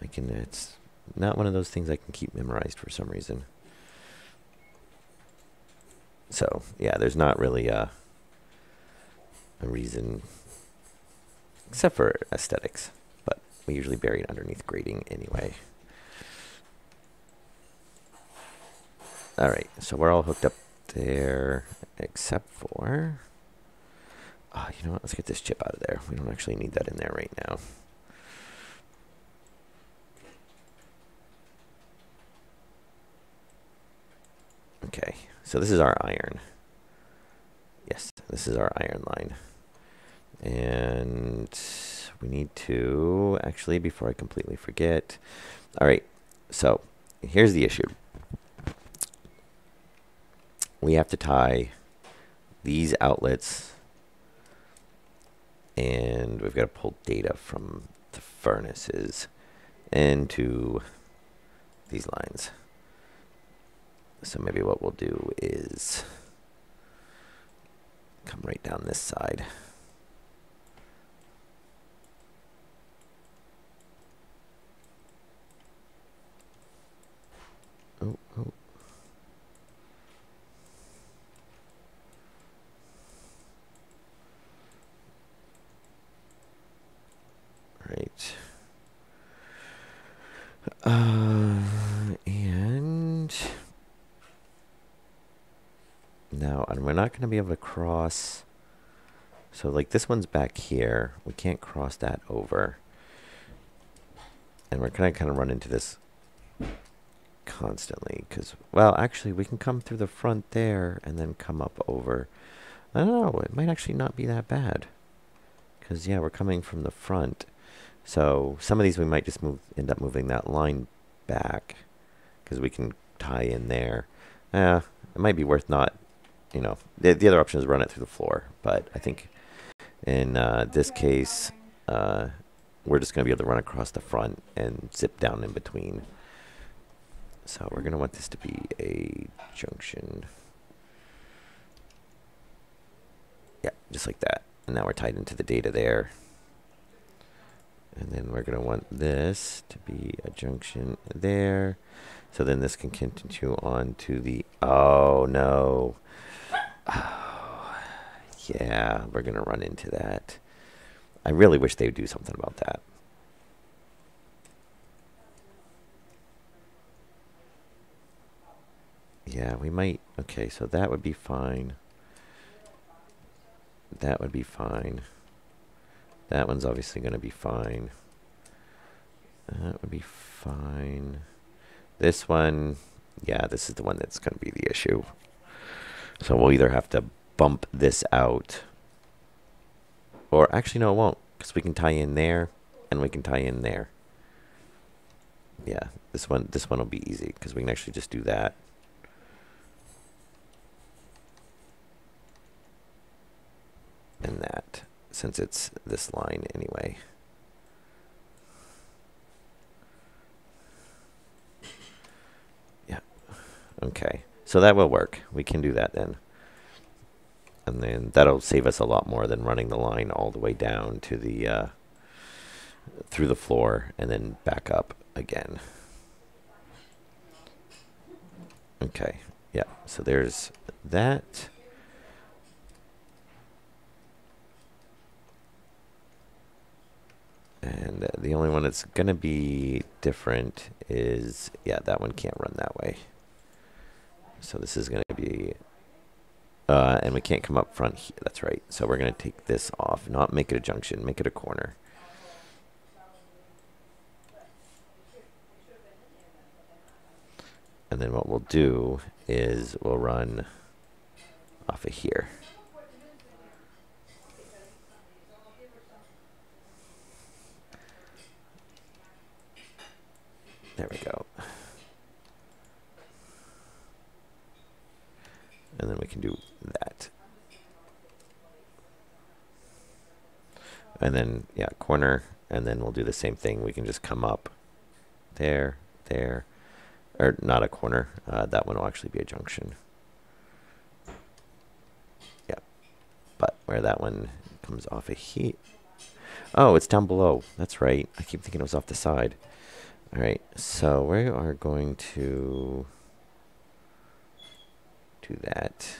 It's not one of those things I can keep memorized for some reason. So, yeah, there's not really a reason, except for aesthetics. But we usually bury it underneath grading anyway. All right, so we're all hooked up there, except for... Oh, you know what? Let's get this chip out of there. We don't actually need that in there right now. Okay, so this is our iron. Yes, this is our iron line. And we need to, actually, before I completely forget. All right, so here's the issue. We have to tie these outlets, and we've got to pull data from the furnaces into these lines. So maybe what we'll do is come right down this side. Oh, oh. Right. And now, and we're not going to be able to cross. So like this one's back here. We can't cross that over. And we're going to kind of run into this constantly because, well, actually we can come through the front there and then come up over. I don't know. It might actually not be that bad because, yeah, we're coming from the front. So some of these we might just end up moving that line back because we can tie in there. It might be worth not, you know, the other option is run it through the floor. But I think in this case, we're just going to be able to run across the front and zip down in between. So we're going to want this to be a junction. Yeah, just like that. And now we're tied into the data there. And then we're going to want this to be a junction there. So then this can continue on to the... Oh, no. Oh, yeah, we're going to run into that. I really wish they would do something about that. Yeah, we might... Okay, so that would be fine. That would be fine. That one's obviously going to be fine. That would be fine. This one, yeah, this is the one that's going to be the issue. So we'll either have to bump this out Or actually, no, it won't, because we can tie in there, and we can tie in there. Yeah, this one will be easy, because we can actually just do that. And that, since it's this line anyway. Yeah, okay. So that will work. We can do that then. And then that'll save us a lot more than running the line all the way down to the through the floor and then back up again. Okay, yeah, so there's that. And the only one that's going to be different is, yeah, that one can't run that way. So this is going to be, and we can't come up front here. That's right. So we're going to take this off, not make it a junction, make it a corner. And then what we'll do is we'll run off of here. There we go. And then we can do that. And then, yeah, corner. And then we'll do the same thing. We can just come up there, there. Or not a corner. That one will actually be a junction. Yeah. But where that one comes off of here. Oh, it's down below. That's right. I keep thinking it was off the side. All right. So we are going to do that.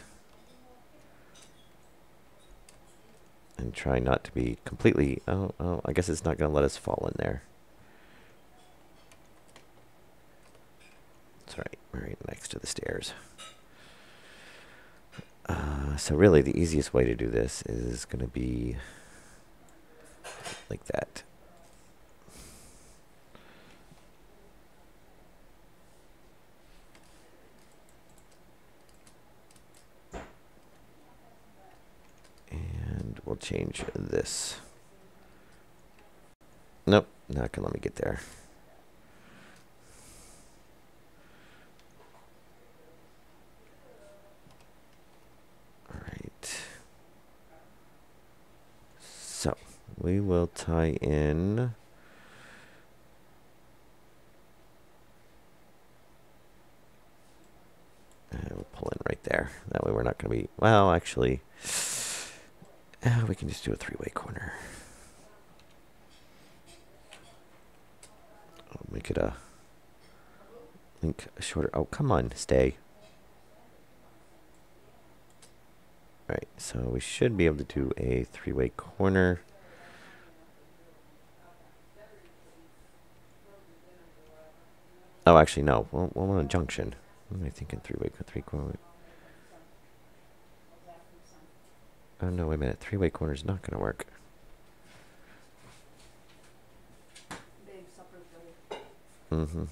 And try not to be completely... Oh, I guess it's not going to let us fall in there. That's right. We're right next to the stairs. So really, the easiest way to do this is going to be like that. And we'll change this. Nope, not going to let me get there. All right. So we will tie in. And we'll pull in right there. That way we're not going to be... Well, actually, we can just do a three-way corner. I'll make it a link shorter. Oh, come on, stay. All right, so we should be able to do a three-way corner. Oh, actually, no. We'll want a junction. What am I thinking? Three corner. Oh, no, wait a minute. Three-way corner is not going to work. Mm-hmm.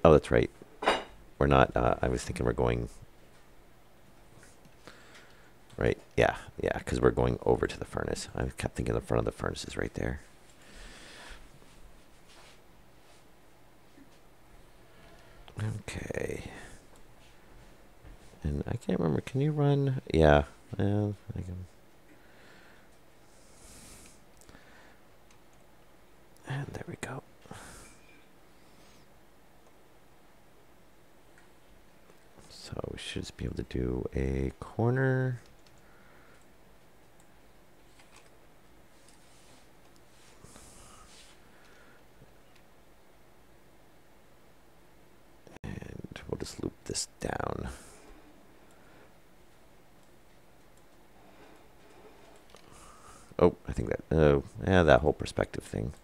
Oh, that's right. We're not... I was thinking we're going... Right, yeah, because we're going over to the furnace. I kept thinking the front of the furnace is right there. Okay. And I can't remember, can you run? Yeah, well, I can. And there we go. So we should just be able to do a corner. We'll just loop this down. Oh, I think that, yeah, that whole perspective thing.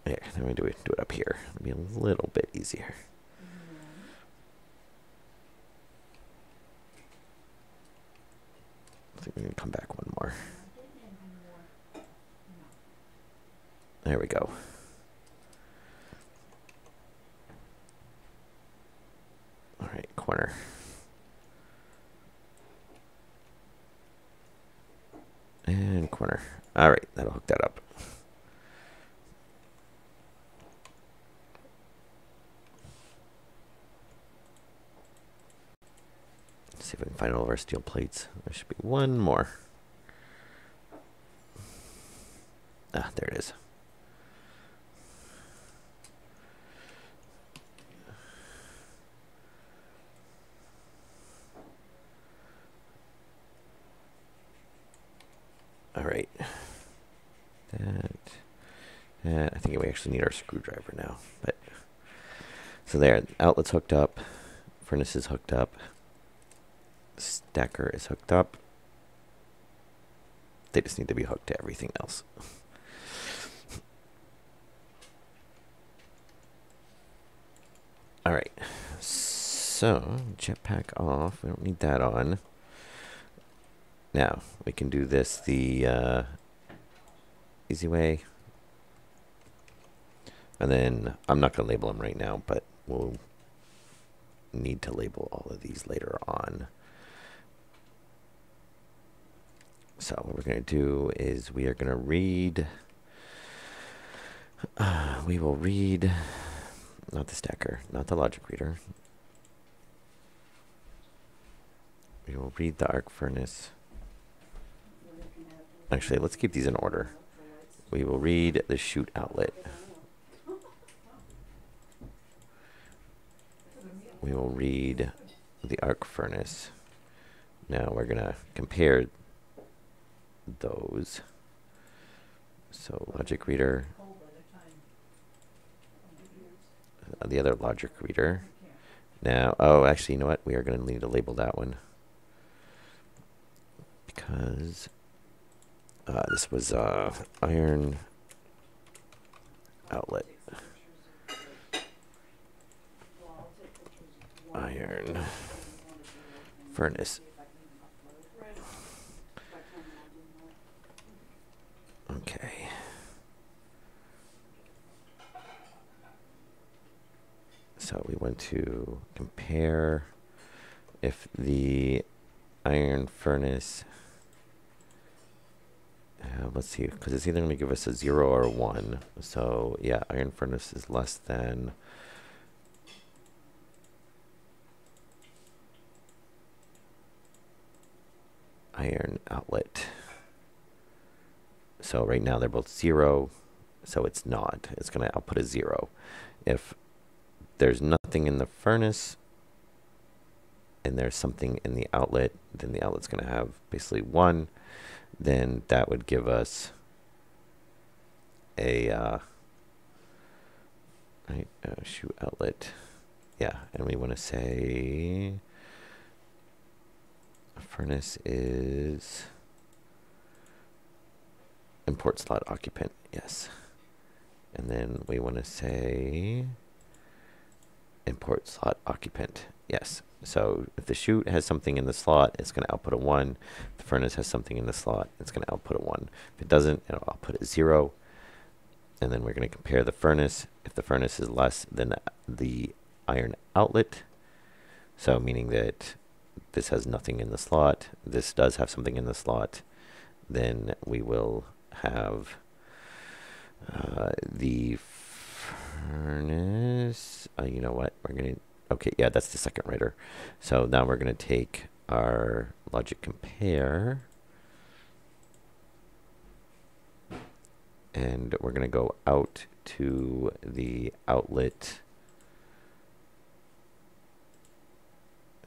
Yeah, then we do it up here. It'll be a little bit easier. I think we can come back one more. There we go. All right, corner. And corner. All right, that'll hook that up. Let's see if I can find all of our steel plates. There should be one more. Ah, there it is. All right. That. I think we actually need our screwdriver now. But so there, outlet's hooked up, furnace is hooked up, stacker is hooked up. They just need to be hooked to everything else. All right. So jetpack off. We don't need that on. Now we can do this the easy way. And then I'm not going to label them right now, but we'll need to label all of these later on. So what we're going to do is we are going to read. We will read, not the stacker, not the logic reader. We will read the arc furnace. Actually, let's keep these in order. We will read the chute outlet. We will read the arc furnace. Now we're going to compare those. So logic reader, the other logic reader. Now, oh, actually, you know what? We are going to need to label that one. Because this was iron outlet. Iron furnace. Okay. So we want to compare if the iron furnace, let's see, because it's either going to give us a 0 or a 1. So yeah, iron furnace is less than iron outlet. So right now they're both 0, so it's not. It's going to output a 0. If there's nothing in the furnace and there's something in the outlet, then the outlet's going to have basically 1. Then that would give us a chute outlet. Yeah, and we want to say a furnace is import slot occupant. Yes. And then we want to say import slot occupant. Yes. So if the chute has something in the slot, it's going to output a 1. If the furnace has something in the slot, it's going to output a 1. If it doesn't, it'll output a 0. And then we're going to compare the furnace. If the furnace is less than the iron outlet, so meaning that this has nothing in the slot, this does have something in the slot, then we will have the furnace. You know what? We're going to, okay, yeah, that's the second writer. So now we're going to take our logic compare, and we're going to go out to the outlet,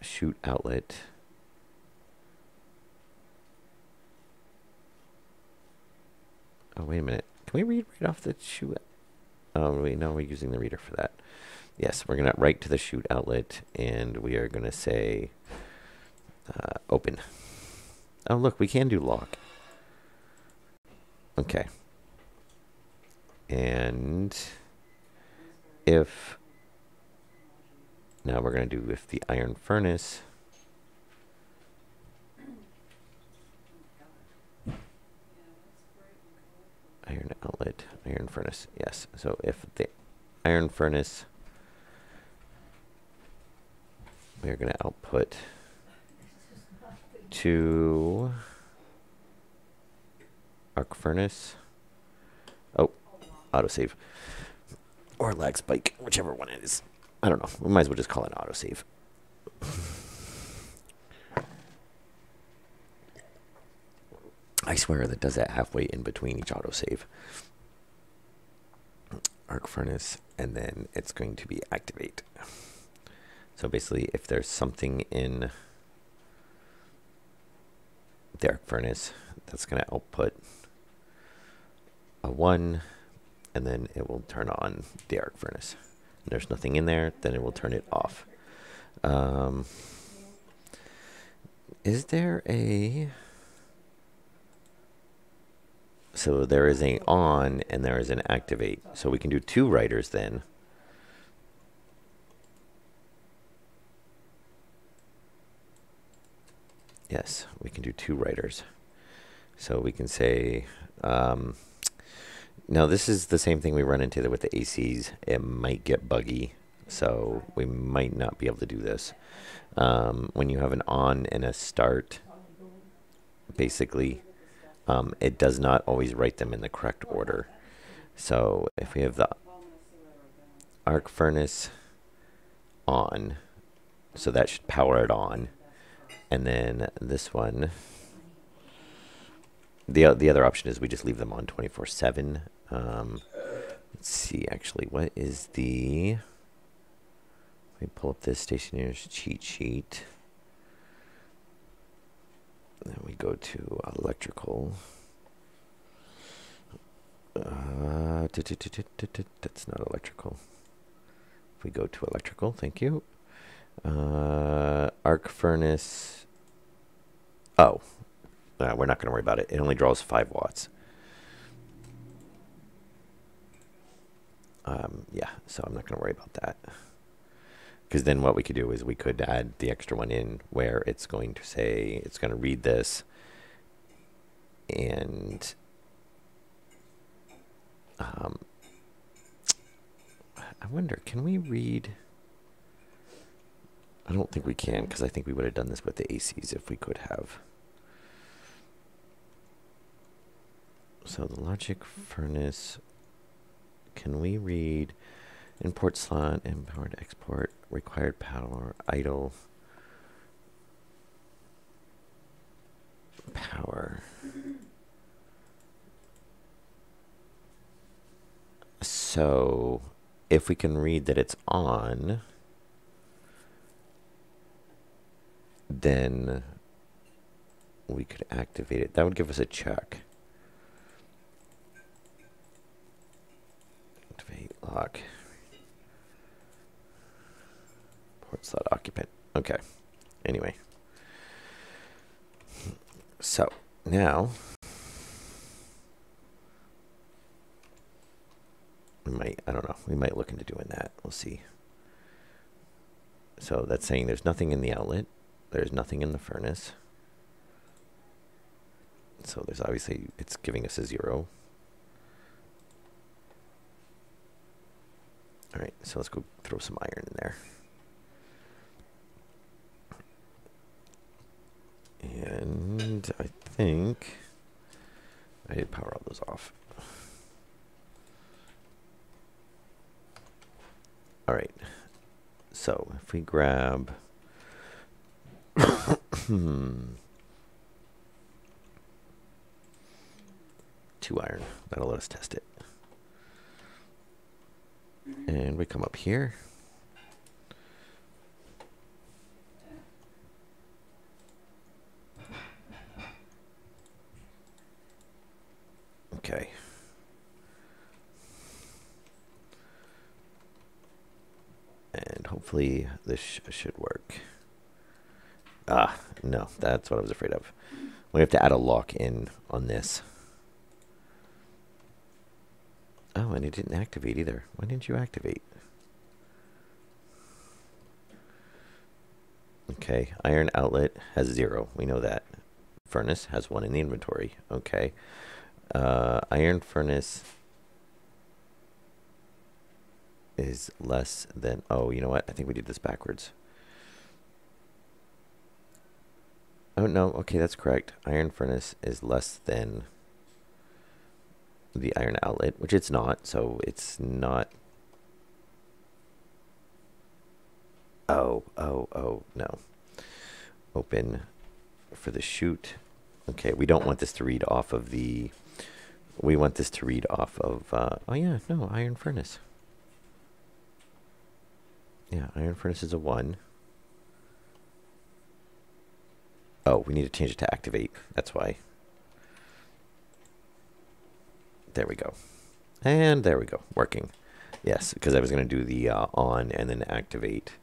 chute outlet. Oh, wait a minute. Can we read right off the chute? Oh, wait, no, we're using the reader for that. Yes, we're going to write to the chute outlet, and we are going to say open. Oh, look, we can do lock. Okay. And if, now we're going to do if the iron furnace, iron outlet, iron furnace, yes. So if the iron furnace, we're going to output 2 arc furnace. Oh, autosave. Or lag spike, whichever one it is. I don't know. We might as well just call it autosave. I swear that does that halfway in between each autosave. Arc furnace, and then it's going to be activate. So basically, if there's something in the arc furnace, that's going to output a 1, and then it will turn on the arc furnace. If there's nothing in there, then it will turn it off. Is there a... So there is a on and there is an activate. So we can do 2 writers then. Yes, we can do 2 writers. So we can say, now this is the same thing we run into with the ACs. It might get buggy, so we might not be able to do this. When you have an on and a start, basically, it does not always write them in the correct order. So if we have the arc furnace on, so that should power it on. And then this one, the other option is we just leave them on 24/7. Let's see, actually, what is the... Let me pull up this Stationeers cheat sheet. Then we go to electrical. That's not electrical. If we go to electrical, thank you. Arc furnace. Oh, we're not going to worry about it. It only draws 5 watts. Yeah, so I'm not going to worry about that. Because then what we could do is we could add the extra one in where it's going to say, it's going to read this. And I wonder, can we read... I don't think we can, because I think we would have done this with the ACs if we could have. So the logic furnace, can we read import slot, import, export, required power, idle, power. So if we can read that it's on, then we could activate it. That would give us a check. Activate lock. Port slot occupant. Okay. Anyway. So now we might, I don't know, we might look into doing that. We'll see. So that's saying there's nothing in the outlet. There's nothing in the furnace. So there's obviously, it's giving us a 0. All right, so let's go throw some iron in there. And I think I did power all those off. All right, so if we grab 2 iron, that'll let us test it. And we come up here. Okay. And hopefully this should work. Ah, no, that's what I was afraid of. We have to add a lock in on this. Oh, and it didn't activate either. Why didn't you activate? Okay, iron outlet has 0. We know that. Furnace has 1 in the inventory. Okay. Iron furnace is less than... Oh, you know what? I think we did this backwards. Oh, no. Okay, that's correct. Iron furnace is less than the iron outlet, which it's not, so it's not. Oh, no. Open for the chute. Okay, we don't want this to read off of the, we want this to read off of, oh yeah, no, iron furnace. Yeah, iron furnace is a 1. Oh, we need to change it to activate. That's why. There we go. And there we go. Working. Yes, because I was going to do the on and then activate.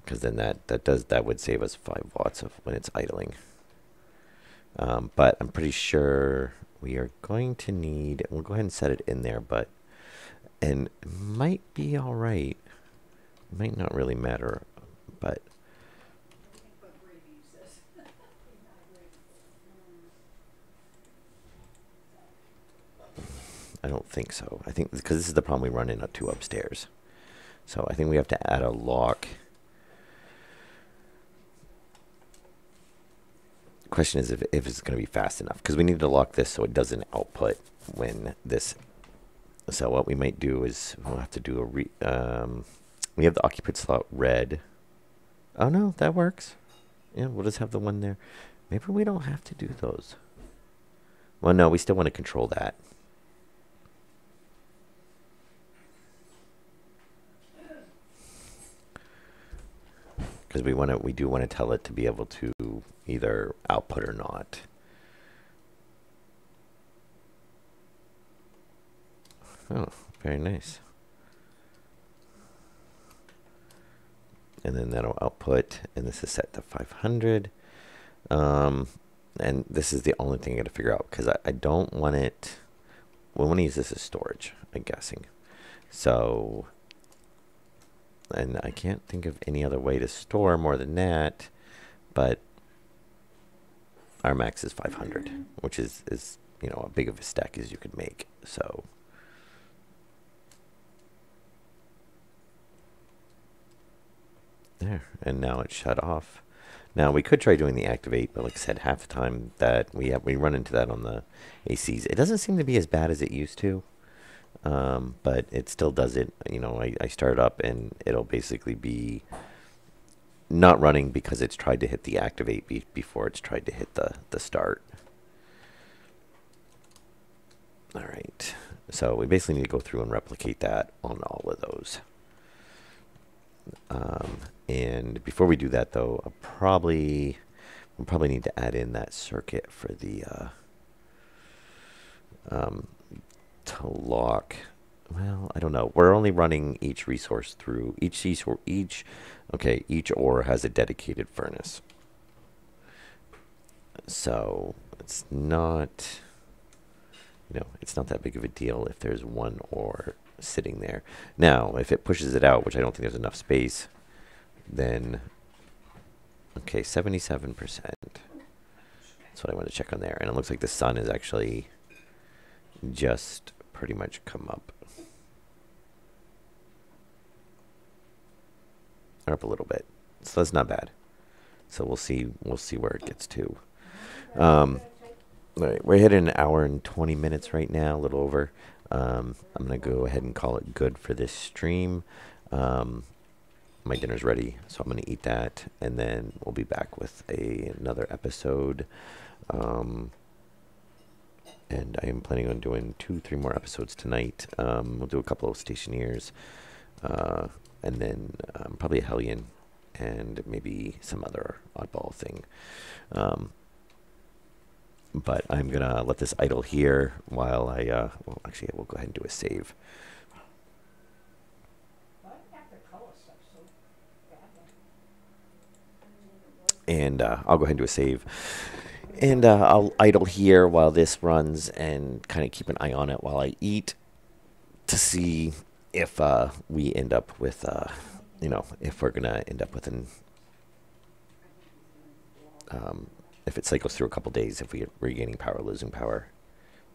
Because then that would save us 5 watts of when it's idling. But I'm pretty sure we are going to need, we'll go ahead and set it in there, but, and it might be all right. It might not really matter, but. I don't think so. I think because this is the problem we run into upstairs. So I think we have to add a lock. Question is if it's going to be fast enough, because we need to lock this so it doesn't output when this. So what we might do is we'll have to do a we have the occupant slot red. Oh no, that works. Yeah, we'll just have the one there. Maybe we don't have to do those. Well, no, we still want to control that. Because we do want to tell it to be able to either output or not. Oh, very nice. And then that'll output, and this is set to 500. And this is the only thing I got to figure out, because I don't want it. We want to use this as storage, I'm guessing. So. And I can't think of any other way to store more than that, but our max is 500, which is you know, a big of a stack as you could make. So there, and now it's shut off. Now we could try doing the activate, but like I said, half the time that we run into that on the ACs. It doesn't seem to be as bad as it used to. But it still does it. You know, I start up and it'll basically be not running because it's tried to hit the activate before it's tried to hit the start. All right. So we basically need to go through and replicate that on all of those. And before we do that, though, we'll probably need to add in that circuit for the to lock. Well, I don't know. We're only running each resource through each ore has a dedicated furnace. So it's not, you know, it's not that big of a deal if there's one ore sitting there. Now, if it pushes it out, which I don't think there's enough space, then okay, 77%. That's what I want to check on there. And it looks like the sun is actually just pretty much come up. Or up a little bit. So that's not bad. So we'll see where it gets to. All right, we're hitting an hour and 20 minutes right now, a little over. I'm gonna go ahead and call it good for this stream. My dinner's ready, so I'm gonna eat that, and then we'll be back with another episode. And I am planning on doing 2-3 more episodes tonight. We'll do a couple of Stationeers, and then probably a Hellion, and maybe some other oddball thing. But I'm going to let this idle here while I, well, actually, we'll go ahead and do a save. And I'll go ahead and do a save. And I'll idle here while this runs and kind of keep an eye on it while I eat to see if we end up with, you know, if we're going to end up with an, if it cycles through a couple days, if we get regaining power, losing power.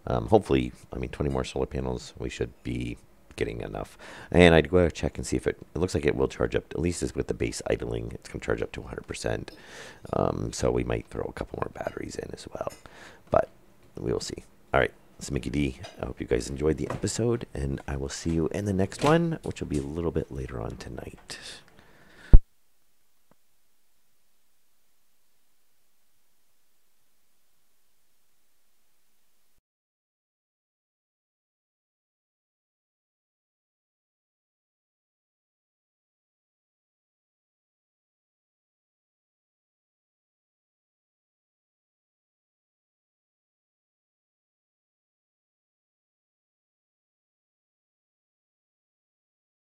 Hopefully, I mean, 20 more solar panels, we should be getting enough. And I'd go check and see if it looks like it will charge up, at least with the base idling, it's going to charge up to 100%. So we might throw a couple more batteries in as well. But we will see. All right. It's Mickey D. I hope you guys enjoyed the episode, and I will see you in the next one, which will be a little bit later on tonight.